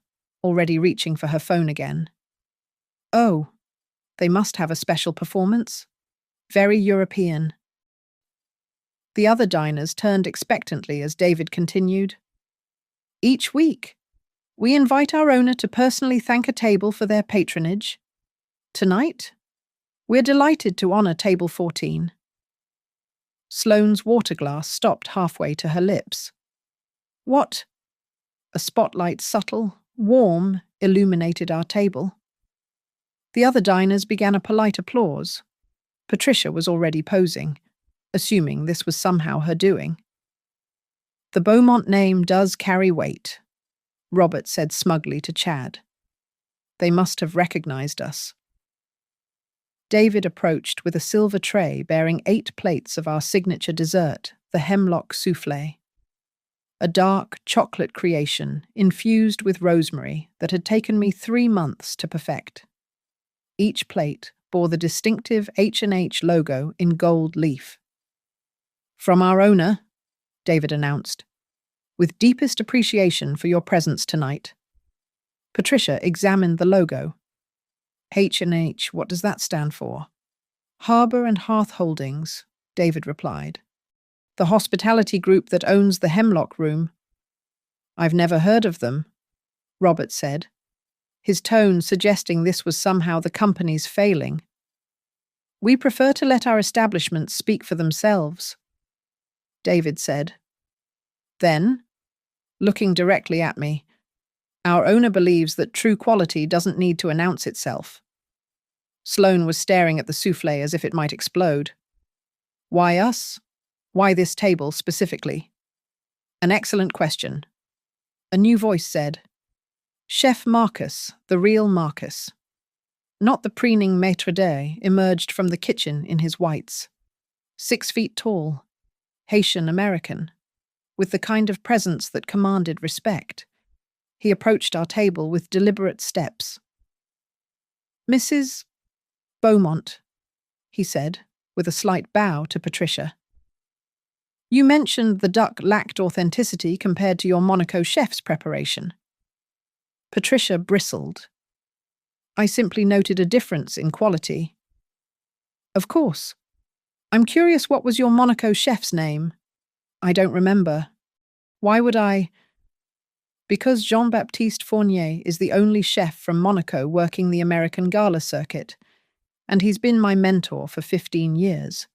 already reaching for her phone again. Oh, they must have a special performance? Very European. The other diners turned expectantly as David continued. Each week, we invite our owner to personally thank a table for their patronage. Tonight, we're delighted to honor Table 14. Sloane's water glass stopped halfway to her lips. What? A spotlight, subtle, warm, illuminated our table. The other diners began a polite applause. Patricia was already posing, assuming this was somehow her doing. The Beaumont name does carry weight, Robert said smugly to Chad. They must have recognized us. David approached with a silver tray bearing 8 plates of our signature dessert, the Hemlock Soufflé. A dark chocolate creation infused with rosemary that had taken me 3 months to perfect. Each plate bore the distinctive H&H logo in gold leaf. From our owner, David announced, with deepest appreciation for your presence tonight. Patricia examined the logo. H&H, what does that stand for? Harbour and Hearth Holdings, David replied. The hospitality group that owns the Hemlock Room. I've never heard of them, Robert said, his tone suggesting this was somehow the company's failing. We prefer to let our establishments speak for themselves, David said. Then, looking directly at me, our owner believes that true quality doesn't need to announce itself. Sloane was staring at the soufflé as if it might explode. Why us? Why this table specifically? An excellent question. A new voice said, Chef Marcus, the real Marcus. Not the preening maître d' emerged from the kitchen in his whites. 6 feet tall, Haitian-American, with the kind of presence that commanded respect. He approached our table with deliberate steps. Mrs. Beaumont, he said, with a slight bow to Patricia. You mentioned the duck lacked authenticity compared to your Monaco chef's preparation. Patricia bristled. I simply noted a difference in quality. Of course. I'm curious, what was your Monaco chef's name? I don't remember. Why would I? Because Jean-Baptiste Fournier is the only chef from Monaco working the American gala circuit, and he's been my mentor for 15 years.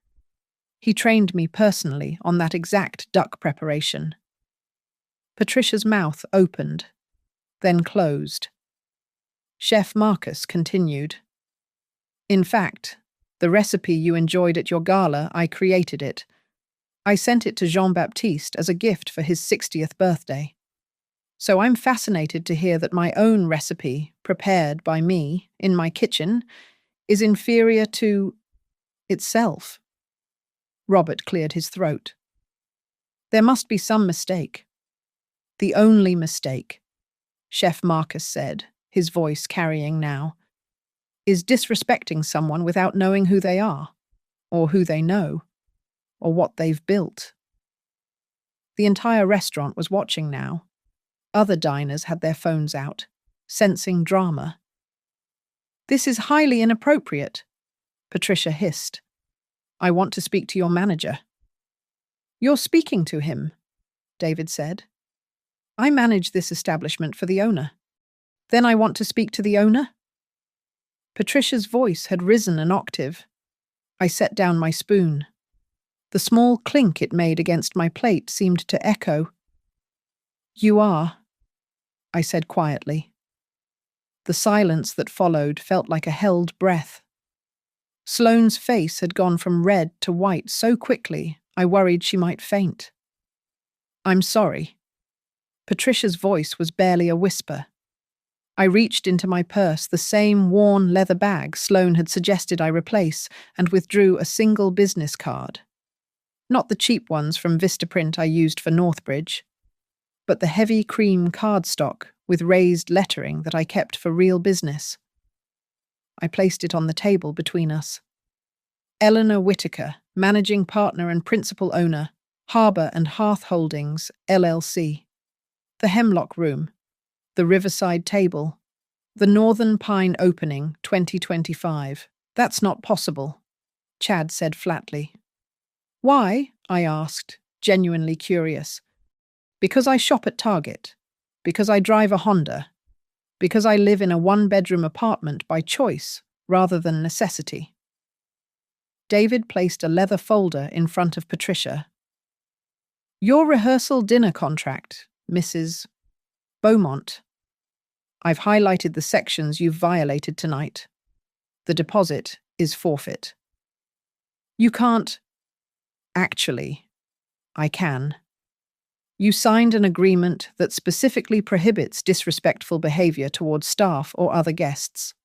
He trained me personally on that exact duck preparation. Patricia's mouth opened, then closed. Chef Marcus continued. In fact, the recipe you enjoyed at your gala, I created it. I sent it to Jean-Baptiste as a gift for his 60th birthday. So I'm fascinated to hear that my own recipe, prepared by me in my kitchen, is inferior to itself. Robert cleared his throat. There must be some mistake. The only mistake, Chef Marcus said, his voice carrying now, is disrespecting someone without knowing who they are, or who they know, or what they've built. The entire restaurant was watching now. Other diners had their phones out, sensing drama. This is highly inappropriate, Patricia hissed. I want to speak to your manager. You're speaking to him, David said. I manage this establishment for the owner. Then I want to speak to the owner? Patricia's voice had risen an octave. I set down my spoon. The small clink it made against my plate seemed to echo. You are, I said quietly. The silence that followed felt like a held breath. Sloane's face had gone from red to white so quickly I worried she might faint. I'm sorry. Patricia's voice was barely a whisper. I reached into my purse, the same worn leather bag Sloane had suggested I replace, and withdrew a single business card. Not the cheap ones from Vistaprint I used for Northbridge, but the heavy cream cardstock with raised lettering that I kept for real business. I placed it on the table between us. Eleanor Whitaker, managing partner and principal owner, Harbour and Hearth Holdings, LLC. The Hemlock Room, the Riverside Table, the Northern Pine Opening, 2025. That's not possible, Chad said flatly. Why? I asked, genuinely curious. Because I shop at Target. Because I drive a Honda. Because I live in a one-bedroom apartment by choice rather than necessity. David placed a leather folder in front of Patricia. Your rehearsal dinner contract, Mrs. Beaumont. I've highlighted the sections you've violated tonight. The deposit is forfeit. You can't. Actually, I can. You signed an agreement that specifically prohibits disrespectful behavior towards staff or other guests.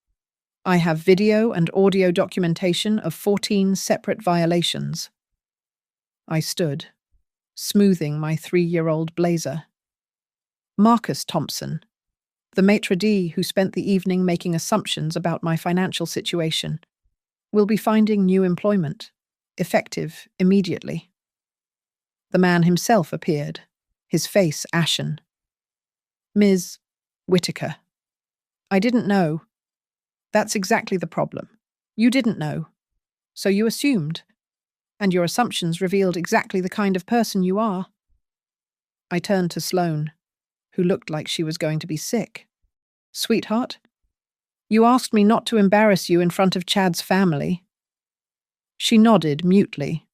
I have video and audio documentation of 14 separate violations. I stood, smoothing my 3-year-old blazer. Marcus Thompson, the maitre d' who spent the evening making assumptions about my financial situation, will be finding new employment, effective immediately. The man himself appeared, his face ashen. Ms. Whitaker. I didn't know. That's exactly the problem. You didn't know. So you assumed. And your assumptions revealed exactly the kind of person you are. I turned to Sloane, who looked like she was going to be sick. Sweetheart, you asked me not to embarrass you in front of Chad's family. She nodded mutely.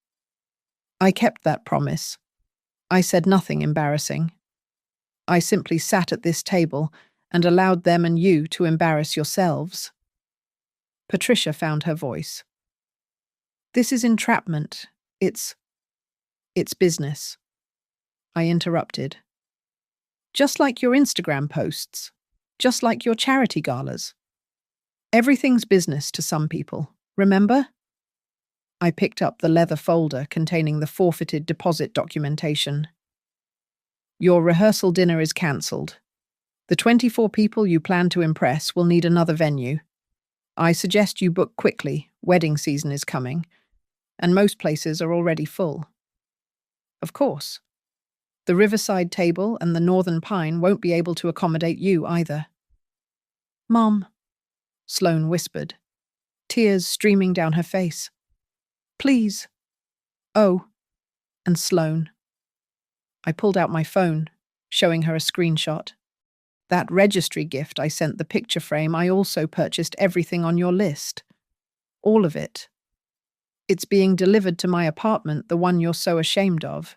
I kept that promise. I said nothing embarrassing. I simply sat at this table and allowed them and you to embarrass yourselves. Patricia found her voice. This is entrapment, It's business, I interrupted. Just like your Instagram posts, just like your charity galas. Everything's business to some people, remember? I picked up the leather folder containing the forfeited deposit documentation. Your rehearsal dinner is cancelled. The 24 people you plan to impress will need another venue. I suggest you book quickly, wedding season is coming, and most places are already full. Of course. The Riverside Table and the Northern Pine won't be able to accommodate you either. Mom, Sloane whispered, tears streaming down her face. Please. Oh, and Sloane. I pulled out my phone, showing her a screenshot. That registry gift I sent the picture frame, I also purchased everything on your list. All of it. It's being delivered to my apartment, the one you're so ashamed of.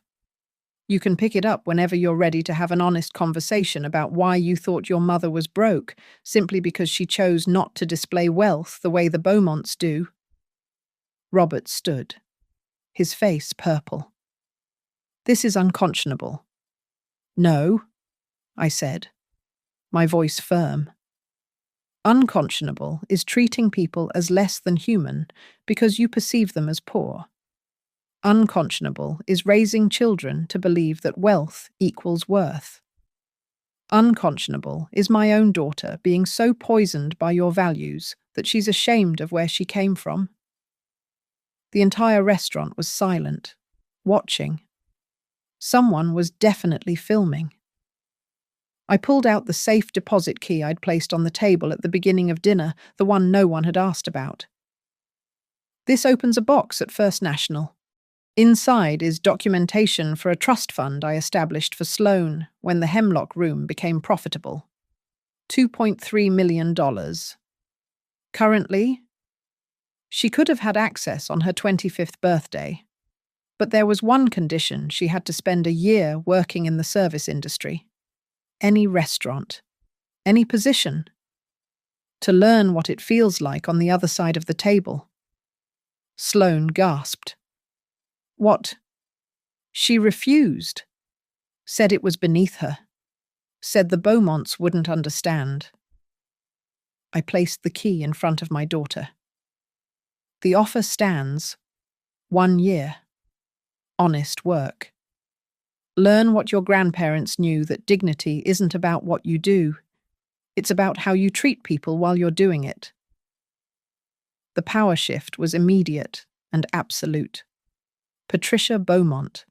You can pick it up whenever you're ready to have an honest conversation about why you thought your mother was broke, simply because she chose not to display wealth the way the Beaumonts do. Robert stood, his face purple. This is unconscionable. No, I said, my voice firm. Unconscionable is treating people as less than human because you perceive them as poor. Unconscionable is raising children to believe that wealth equals worth. Unconscionable is my own daughter being so poisoned by your values that she's ashamed of where she came from. The entire restaurant was silent, watching. Someone was definitely filming. I pulled out the safe deposit key I'd placed on the table at the beginning of dinner, the one no one had asked about. This opens a box at First National. Inside is documentation for a trust fund I established for Sloane when the Hemlock Room became profitable. $2.3 million. Currently, she could have had access on her 25th birthday, but there was one condition: she had to spend a year working in the service industry. Any restaurant, any position, to learn what it feels like on the other side of the table. Sloane gasped. What? She refused. Said it was beneath her. Said the Beaumonts wouldn't understand. I placed the key in front of my daughter. The offer stands. 1 year. Honest work. Learn what your grandparents knew, that dignity isn't about what you do. It's about how you treat people while you're doing it. The power shift was immediate and absolute. Patricia Beaumont,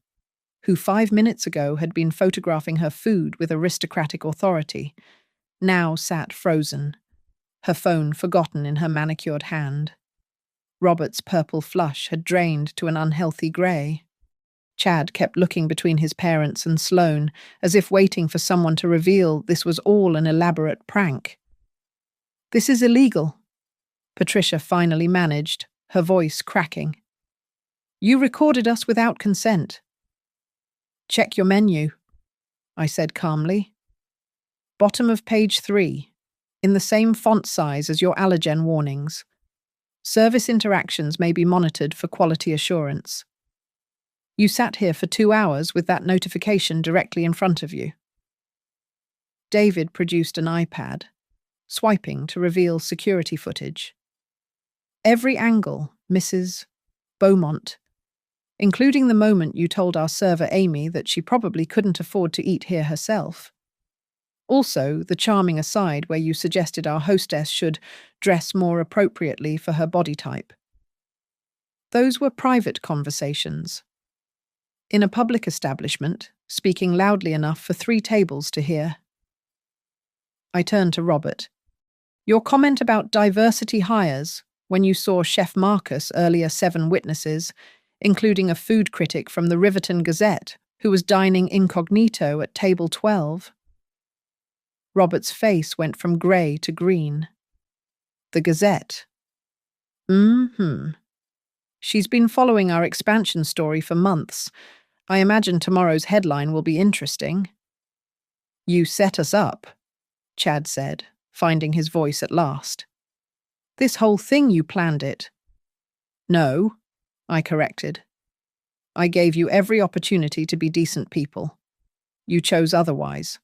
who 5 minutes ago had been photographing her food with aristocratic authority, now sat frozen, her phone forgotten in her manicured hand. Robert's purple flush had drained to an unhealthy grey. Chad kept looking between his parents and Sloane, as if waiting for someone to reveal this was all an elaborate prank. This is illegal, Patricia finally managed, her voice cracking. You recorded us without consent. Check your menu, I said calmly. Bottom of page 3, in the same font size as your allergen warnings. Service interactions may be monitored for quality assurance. You sat here for 2 hours with that notification directly in front of you. David produced an iPad, swiping to reveal security footage. Every angle, Mrs. Beaumont, including the moment you told our server Amy that she probably couldn't afford to eat here herself. Also, the charming aside where you suggested our hostess should dress more appropriately for her body type. Those were private conversations. In a public establishment, speaking loudly enough for 3 tables to hear. I turned to Robert. Your comment about diversity hires, when you saw Chef Marcus earlier 7 witnesses, including a food critic from the Riverton Gazette, who was dining incognito at table 12. Robert's face went from grey to green. The Gazette. She's been following our expansion story for months. I imagine tomorrow's headline will be interesting. You set us up, Chad said, finding his voice at last. This whole thing, you planned it. No, I corrected. I gave you every opportunity to be decent people. You chose otherwise.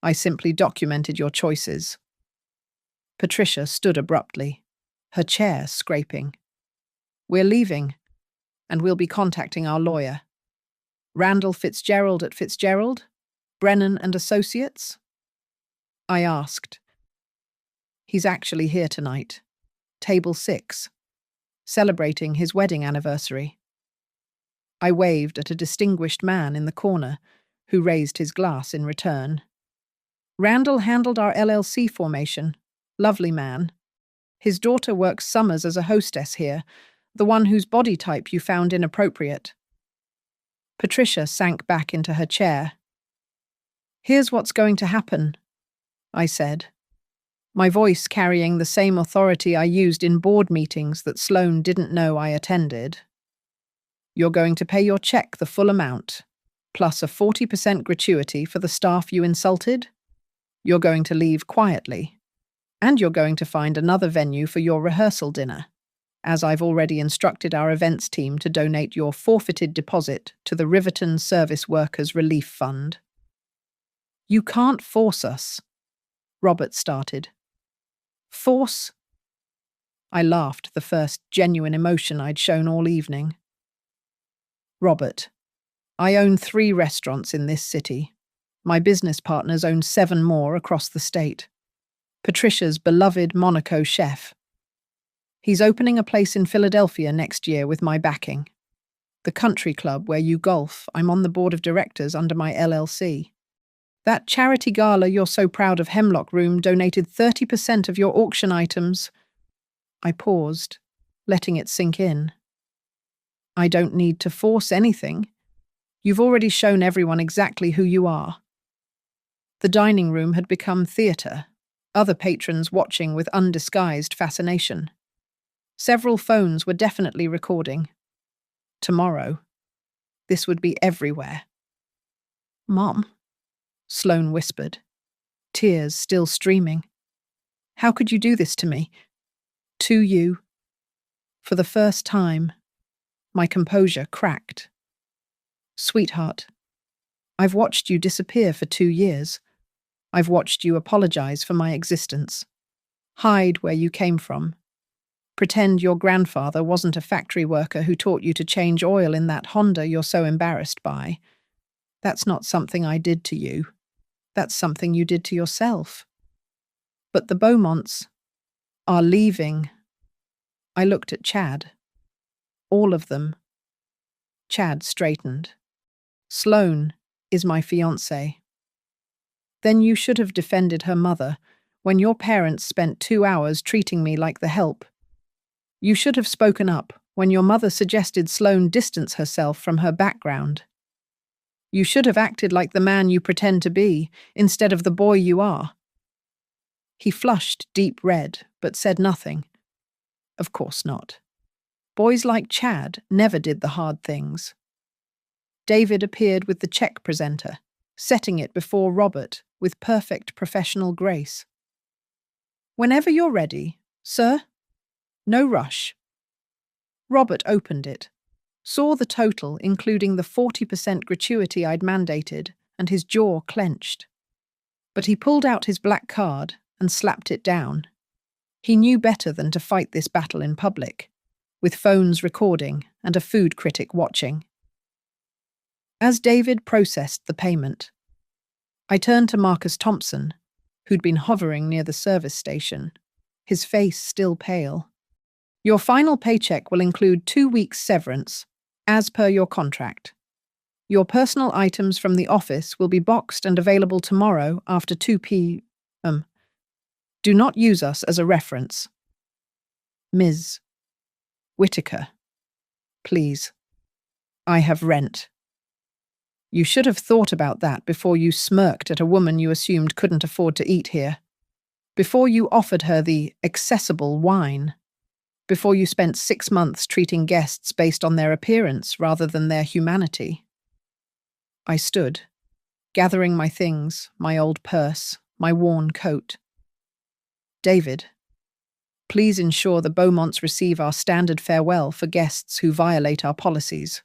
I simply documented your choices. Patricia stood abruptly, her chair scraping. We're leaving, and we'll be contacting our lawyer. Randall Fitzgerald at Fitzgerald? Brennan and Associates? I asked. He's actually here tonight. Table 6. Celebrating his wedding anniversary. I waved at a distinguished man in the corner, who raised his glass in return. Randall handled our LLC formation. Lovely man. His daughter works summers as a hostess here, the one whose body type you found inappropriate. Patricia sank back into her chair. Here's what's going to happen, I said, my voice carrying the same authority I used in board meetings that Sloane didn't know I attended. You're going to pay your check the full amount, plus a 40% gratuity for the staff you insulted. You're going to leave quietly, and you're going to find another venue for your rehearsal dinner, as I've already instructed our events team to donate your forfeited deposit to the Riverton Service Workers Relief Fund. You can't force us, Robert started. Force? I laughed, the first genuine emotion I'd shown all evening. Robert, I own 3 restaurants in this city. My business partners own 7 more across the state. Patricia's beloved Monaco chef. He's opening a place in Philadelphia next year with my backing. The country club where you golf, I'm on the board of directors under my LLC. That charity gala you're so proud of, Hemlock Room, donated 30% of your auction items. I paused, letting it sink in. I don't need to force anything. You've already shown everyone exactly who you are. The dining room had become theatre, other patrons watching with undisguised fascination. Several phones were definitely recording. Tomorrow, this would be everywhere. Mom, Sloane whispered, tears still streaming. How could you do this to me? To you. For the first time, my composure cracked. Sweetheart, I've watched you disappear for 2 years. I've watched you apologize for my existence, hide where you came from, pretend your grandfather wasn't a factory worker who taught you to change oil in that Honda you're so embarrassed by. That's not something I did to you. That's something you did to yourself. But the Beaumonts are leaving. I looked at Chad. All of them. Chad straightened. Sloane is my fiancé. Then you should have defended her mother when your parents spent 2 hours treating me like the help. You should have spoken up when your mother suggested Sloane distance herself from her background. You should have acted like the man you pretend to be, instead of the boy you are. He flushed deep red, but said nothing. Of course not. Boys like Chad never did the hard things. David appeared with the check presenter, setting it before Robert with perfect professional grace. Whenever you're ready, sir. No rush. Robert opened it, saw the total, including the 40% gratuity I'd mandated, and his jaw clenched. But he pulled out his black card and slapped it down. He knew better than to fight this battle in public, with phones recording and a food critic watching. As David processed the payment, I turned to Marcus Thompson, who'd been hovering near the service station, his face still pale. Your final paycheck will include 2 weeks' severance, as per your contract. Your personal items from the office will be boxed and available tomorrow after 2 p.m. Do not use us as a reference. Ms. Whitaker, please. I have rent. You should have thought about that before you smirked at a woman you assumed couldn't afford to eat here. Before you offered her the accessible wine. Before you spent 6 months treating guests based on their appearance rather than their humanity. I stood, gathering my things, my old purse, my worn coat. David, please ensure the Beaumonts receive our standard farewell for guests who violate our policies.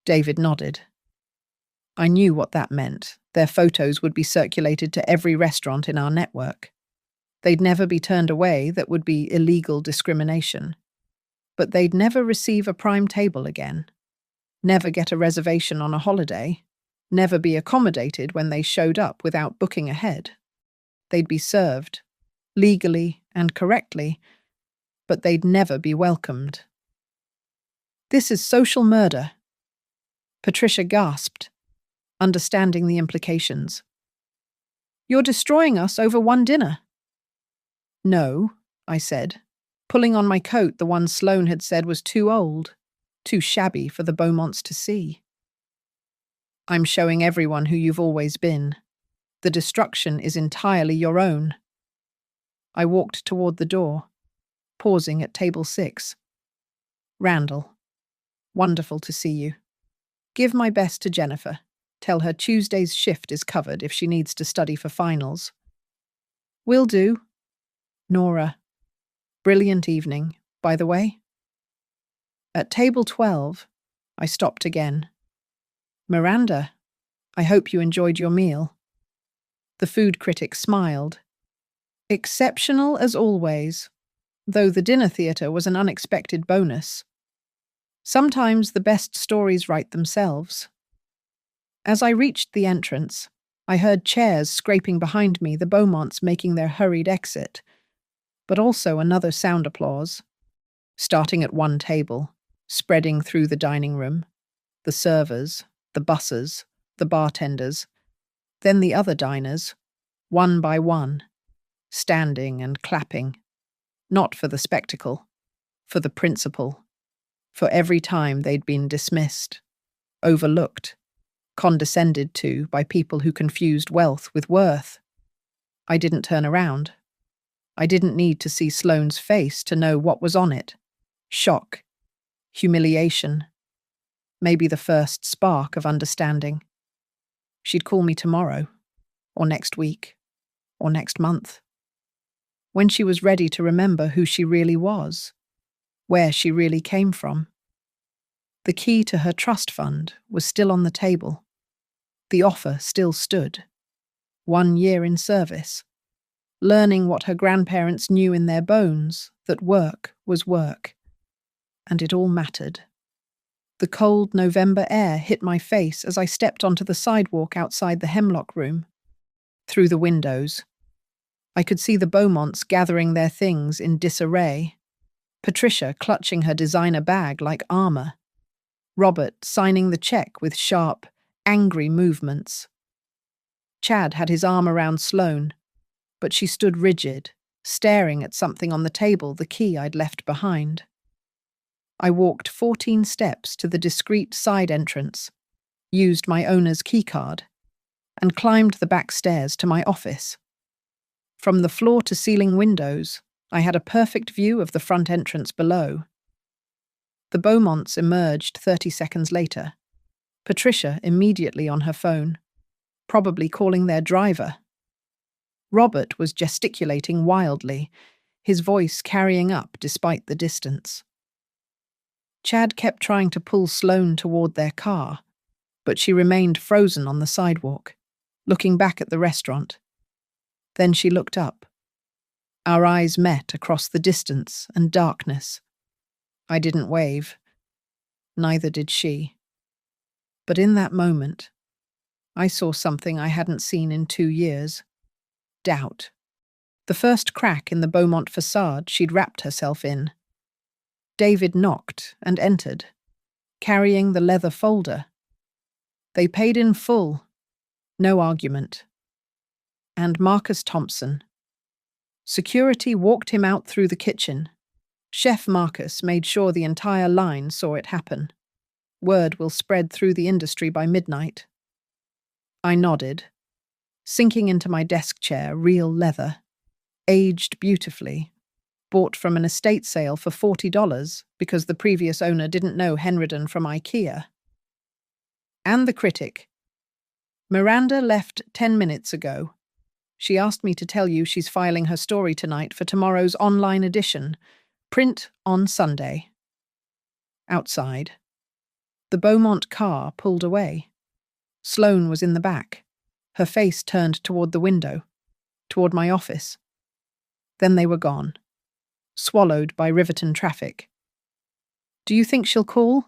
David nodded. I knew what that meant. Their photos would be circulated to every restaurant in our network. They'd never be turned away. That would be illegal discrimination. But they'd never receive a prime table again. Never get a reservation on a holiday. Never be accommodated when they showed up without booking ahead. They'd be served, legally and correctly, but they'd never be welcomed. This is social murder. Patricia gasped, understanding the implications. You're destroying us over one dinner. No, I said, pulling on my coat the one Sloane had said was too old, too shabby for the Beaumonts to see. I'm showing everyone who you've always been. The destruction is entirely your own. I walked toward the door, pausing at table 6. Randall, wonderful to see you. Give my best to Jennifer. Tell her Tuesday's shift is covered if she needs to study for finals. Will do. Nora. Brilliant evening, by the way. At table 12, I stopped again. Miranda, I hope you enjoyed your meal. The food critic smiled. Exceptional as always, though the dinner theatre was an unexpected bonus. Sometimes the best stories write themselves. As I reached the entrance, I heard chairs scraping behind me, the Beaumonts making their hurried exit, but also another sound applause, starting at one table, spreading through the dining room, the servers, the bussers, the bartenders, then the other diners, one by one, standing and clapping, not for the spectacle, for the principle, for every time they'd been dismissed, overlooked, condescended to by people who confused wealth with worth. I didn't turn around. I didn't need to see Sloane's face to know what was on it. Shock, humiliation, maybe the first spark of understanding. She'd call me tomorrow, or next week, or next month. When she was ready to remember who she really was, where she really came from. The key to her trust fund was still on the table. The offer still stood. 1 year in service. Learning what her grandparents knew in their bones, that work was work. And it all mattered. The cold November air hit my face as I stepped onto the sidewalk outside the Hemlock Room. Through the windows, I could see the Beaumonts gathering their things in disarray. Patricia clutching her designer bag like armor. Robert signing the check with sharp, angry movements. Chad had his arm around Sloane, but she stood rigid, staring at something on the table, the key I'd left behind. I walked 14 steps to the discreet side entrance, used my owner's keycard, and climbed the back stairs to my office. From the floor-to-ceiling windows, I had a perfect view of the front entrance below. The Beaumonts emerged 30 seconds later, Patricia immediately on her phone, probably calling their driver. Robert was gesticulating wildly, his voice carrying up despite the distance. Chad kept trying to pull Sloane toward their car, but she remained frozen on the sidewalk, looking back at the restaurant. Then she looked up. Our eyes met across the distance and darkness. I didn't wave. Neither did she. But in that moment, I saw something I hadn't seen in 2 years. Doubt. The first crack in the Beaumont facade she'd wrapped herself in. David knocked and entered, carrying the leather folder. They paid in full. No argument. And Marcus Thompson. Security walked him out through the kitchen. Chef Marcus made sure the entire line saw it happen. Word will spread through the industry by midnight. I nodded, sinking into my desk chair, real leather, aged beautifully, bought from an estate sale for $40 because the previous owner didn't know Henriden from IKEA. And the critic. Miranda left 10 minutes ago. She asked me to tell you she's filing her story tonight for tomorrow's online edition, print on Sunday. Outside. The Beaumont car pulled away. Sloane was in the back, her face turned toward the window, toward my office. Then they were gone, swallowed by Riverton traffic. "Do you think she'll call?"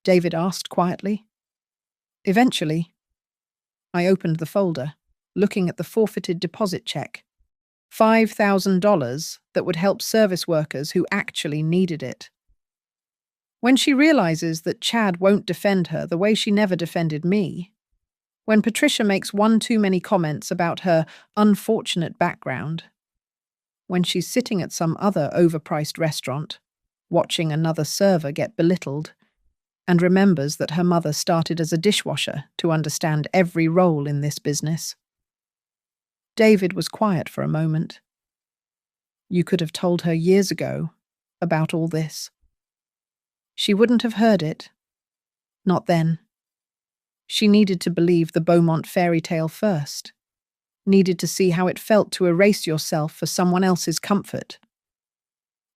David asked quietly. "Eventually." I opened the folder, looking at the forfeited deposit check. $5,000 that would help service workers who actually needed it. When she realizes that Chad won't defend her the way she never defended me, when Patricia makes one too many comments about her unfortunate background, when she's sitting at some other overpriced restaurant, watching another server get belittled, and remembers that her mother started as a dishwasher to understand every role in this business. David was quiet for a moment. You could have told her years ago about all this. She wouldn't have heard it. Not then. She needed to believe the Beaumont fairy tale first. Needed to see how it felt to erase yourself for someone else's comfort.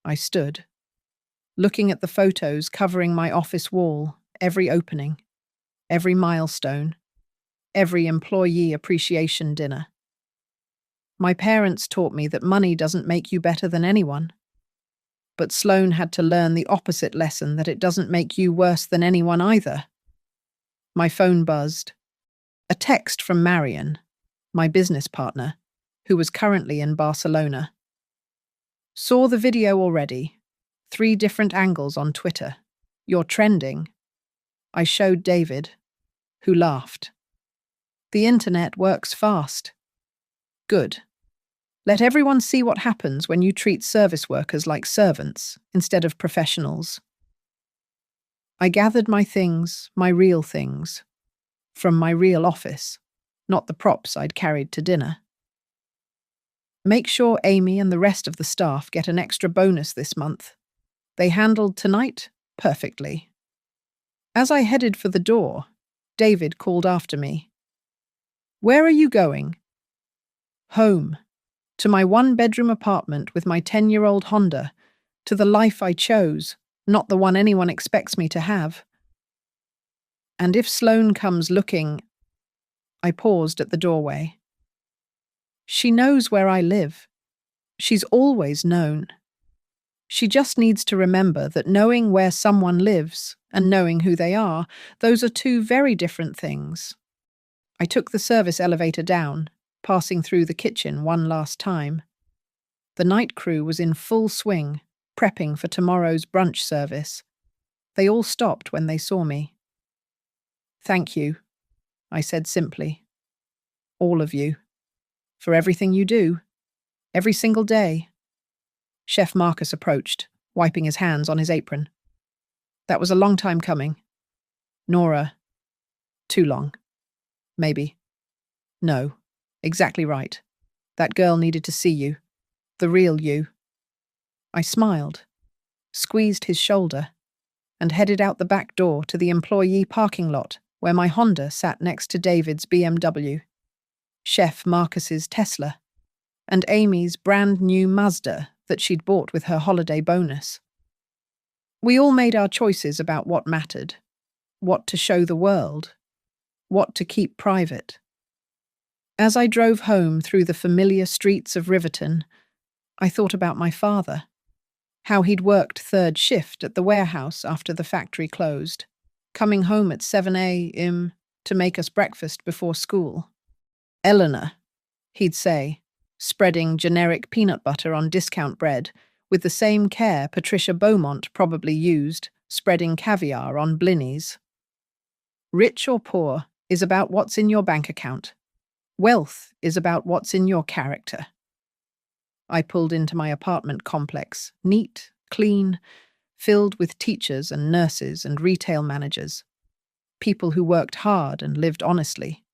I stood, looking at the photos covering my office wall, every opening, every milestone, every employee appreciation dinner. My parents taught me that money doesn't make you better than anyone. But Sloane had to learn the opposite lesson, that it doesn't make you worse than anyone either. My phone buzzed. A text from Marion, my business partner, who was currently in Barcelona. "Saw the video already. 3 different angles on Twitter. You're trending." I showed David, who laughed. "The internet works fast." "Good. Let everyone see what happens when you treat service workers like servants instead of professionals." I gathered my things, my real things, from my real office, not the props I'd carried to dinner. "Make sure Amy and the rest of the staff get an extra bonus this month. They handled tonight perfectly." As I headed for the door, David called after me. "Where are you going?" "Home. To my 1-bedroom apartment with my 10-year-old Honda, to the life I chose, not the one anyone expects me to have." "And if Sloane comes looking—" I paused at the doorway. "She knows where I live. She's always known. She just needs to remember that knowing where someone lives and knowing who they are, those are 2 very different things." I took the service elevator down, passing through the kitchen one last time. The night crew was in full swing, prepping for tomorrow's brunch service. They all stopped when they saw me. "Thank you," I said simply. "All of you. For everything you do. Every single day." Chef Marcus approached, wiping his hands on his apron. "That was a long time coming." "Nora, too long. Maybe." "No. Exactly right. That girl needed to see you. The real you." I smiled, squeezed his shoulder, and headed out the back door to the employee parking lot where my Honda sat next to David's BMW, Chef Marcus's Tesla, and Amy's brand new Mazda that she'd bought with her holiday bonus. We all made our choices about what mattered, what to show the world, what to keep private. As I drove home through the familiar streets of Riverton, I thought about my father, how he'd worked 3rd shift at the warehouse after the factory closed, coming home at 7 a.m. to make us breakfast before school. "Eleanor," he'd say, spreading generic peanut butter on discount bread with the same care Patricia Beaumont probably used, spreading caviar on blinis. "Rich or poor is about what's in your bank account. Wealth is about what's in your character." I pulled into my apartment complex, neat, clean, filled with teachers and nurses and retail managers, people who worked hard and lived honestly.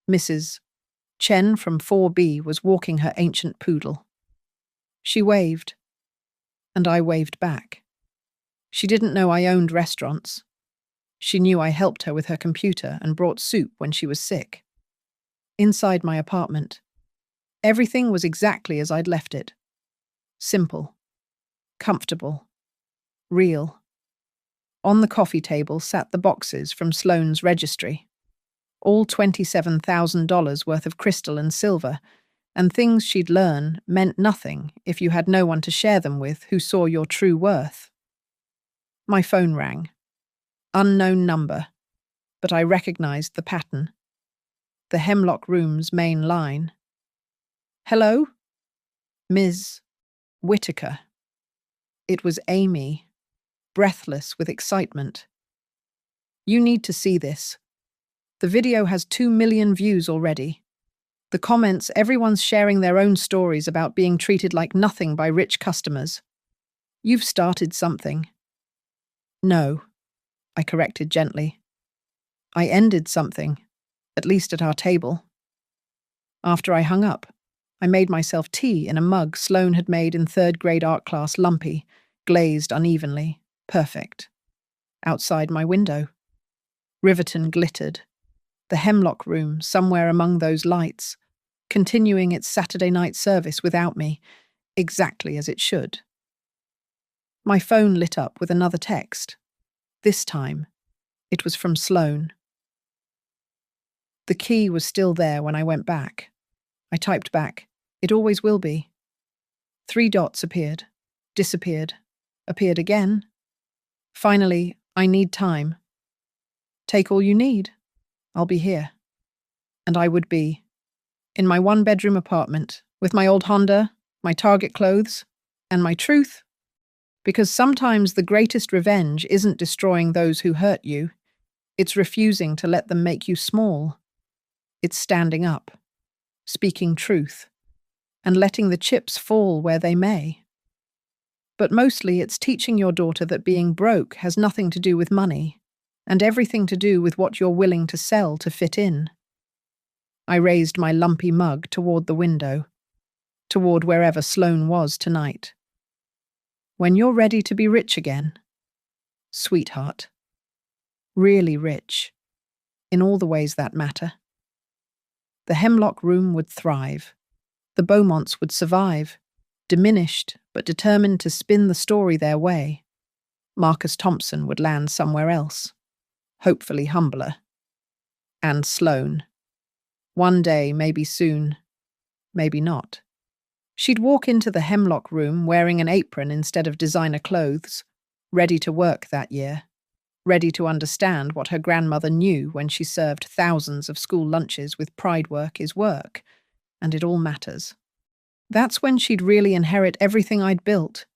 Mrs. Chen from 4B was walking her ancient poodle. She waved, and I waved back. She didn't know I owned restaurants. She knew I helped her with her computer and brought soup when she was sick. Inside my apartment, everything was exactly as I'd left it. Simple, comfortable, real. On the coffee table sat the boxes from Sloane's registry, all $27,000 worth of crystal and silver, and things she'd learn meant nothing if you had no one to share them with who saw your true worth. My phone rang. Unknown number, but I recognized the pattern. The Hemlock Room's main line. "Hello? Ms. Whitaker." It was Amy, breathless with excitement. "You need to see this. The video has 2 million views already. The comments, everyone's sharing their own stories about being treated like nothing by rich customers. You've started something." "No," I corrected gently. "I ended something, at least at our table." After I hung up, I made myself tea in a mug Sloane had made in third-grade art class, lumpy, glazed unevenly, perfect. Outside my window, Riverton glittered, the Hemlock Room somewhere among those lights, continuing its Saturday night service without me, exactly as it should. My phone lit up with another text. This time, it was from Sloane. The key was still there when I went back. I typed back, "It always will be." 3 dots appeared, disappeared, appeared again. Finally, "I need time. Take all you need. I'll be here." And I would be. In my 1-bedroom apartment, with my old Honda, my Target clothes, and my truth. Because sometimes the greatest revenge isn't destroying those who hurt you. It's refusing to let them make you small. It's standing up, speaking truth, and letting the chips fall where they may. But mostly it's teaching your daughter that being broke has nothing to do with money, and everything to do with what you're willing to sell to fit in. I raised my lumpy mug toward the window, toward wherever Sloane was tonight. When you're ready to be rich again, sweetheart, really rich, in all the ways that matter, the Hemlock Room would thrive. The Beaumonts would survive, diminished but determined to spin the story their way. Marcus Thompson would land somewhere else, hopefully humbler. And Sloane. One day, maybe soon, maybe not. She'd walk into the Hemlock Room wearing an apron instead of designer clothes, ready to work that year, ready to understand what her grandmother knew when she served thousands of school lunches with pride. Work is work, and it all matters. That's when she'd really inherit everything I'd built,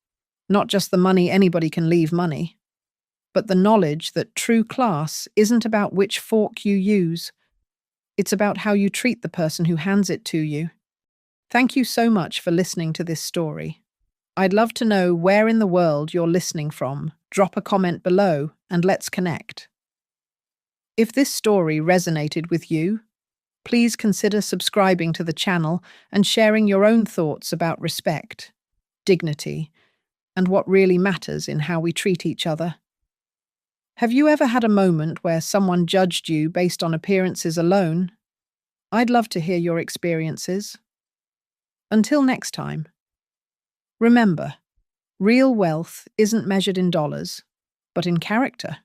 not just the money anybody can leave money, but the knowledge that true class isn't about which fork you use. It's about how you treat the person who hands it to you. Thank you so much for listening to this story. I'd love to know where in the world you're listening from. Drop a comment below and let's connect. If this story resonated with you, please consider subscribing to the channel and sharing your own thoughts about respect, dignity, and what really matters in how we treat each other. Have you ever had a moment where someone judged you based on appearances alone? I'd love to hear your experiences. Until next time, remember, real wealth isn't measured in dollars, but in character.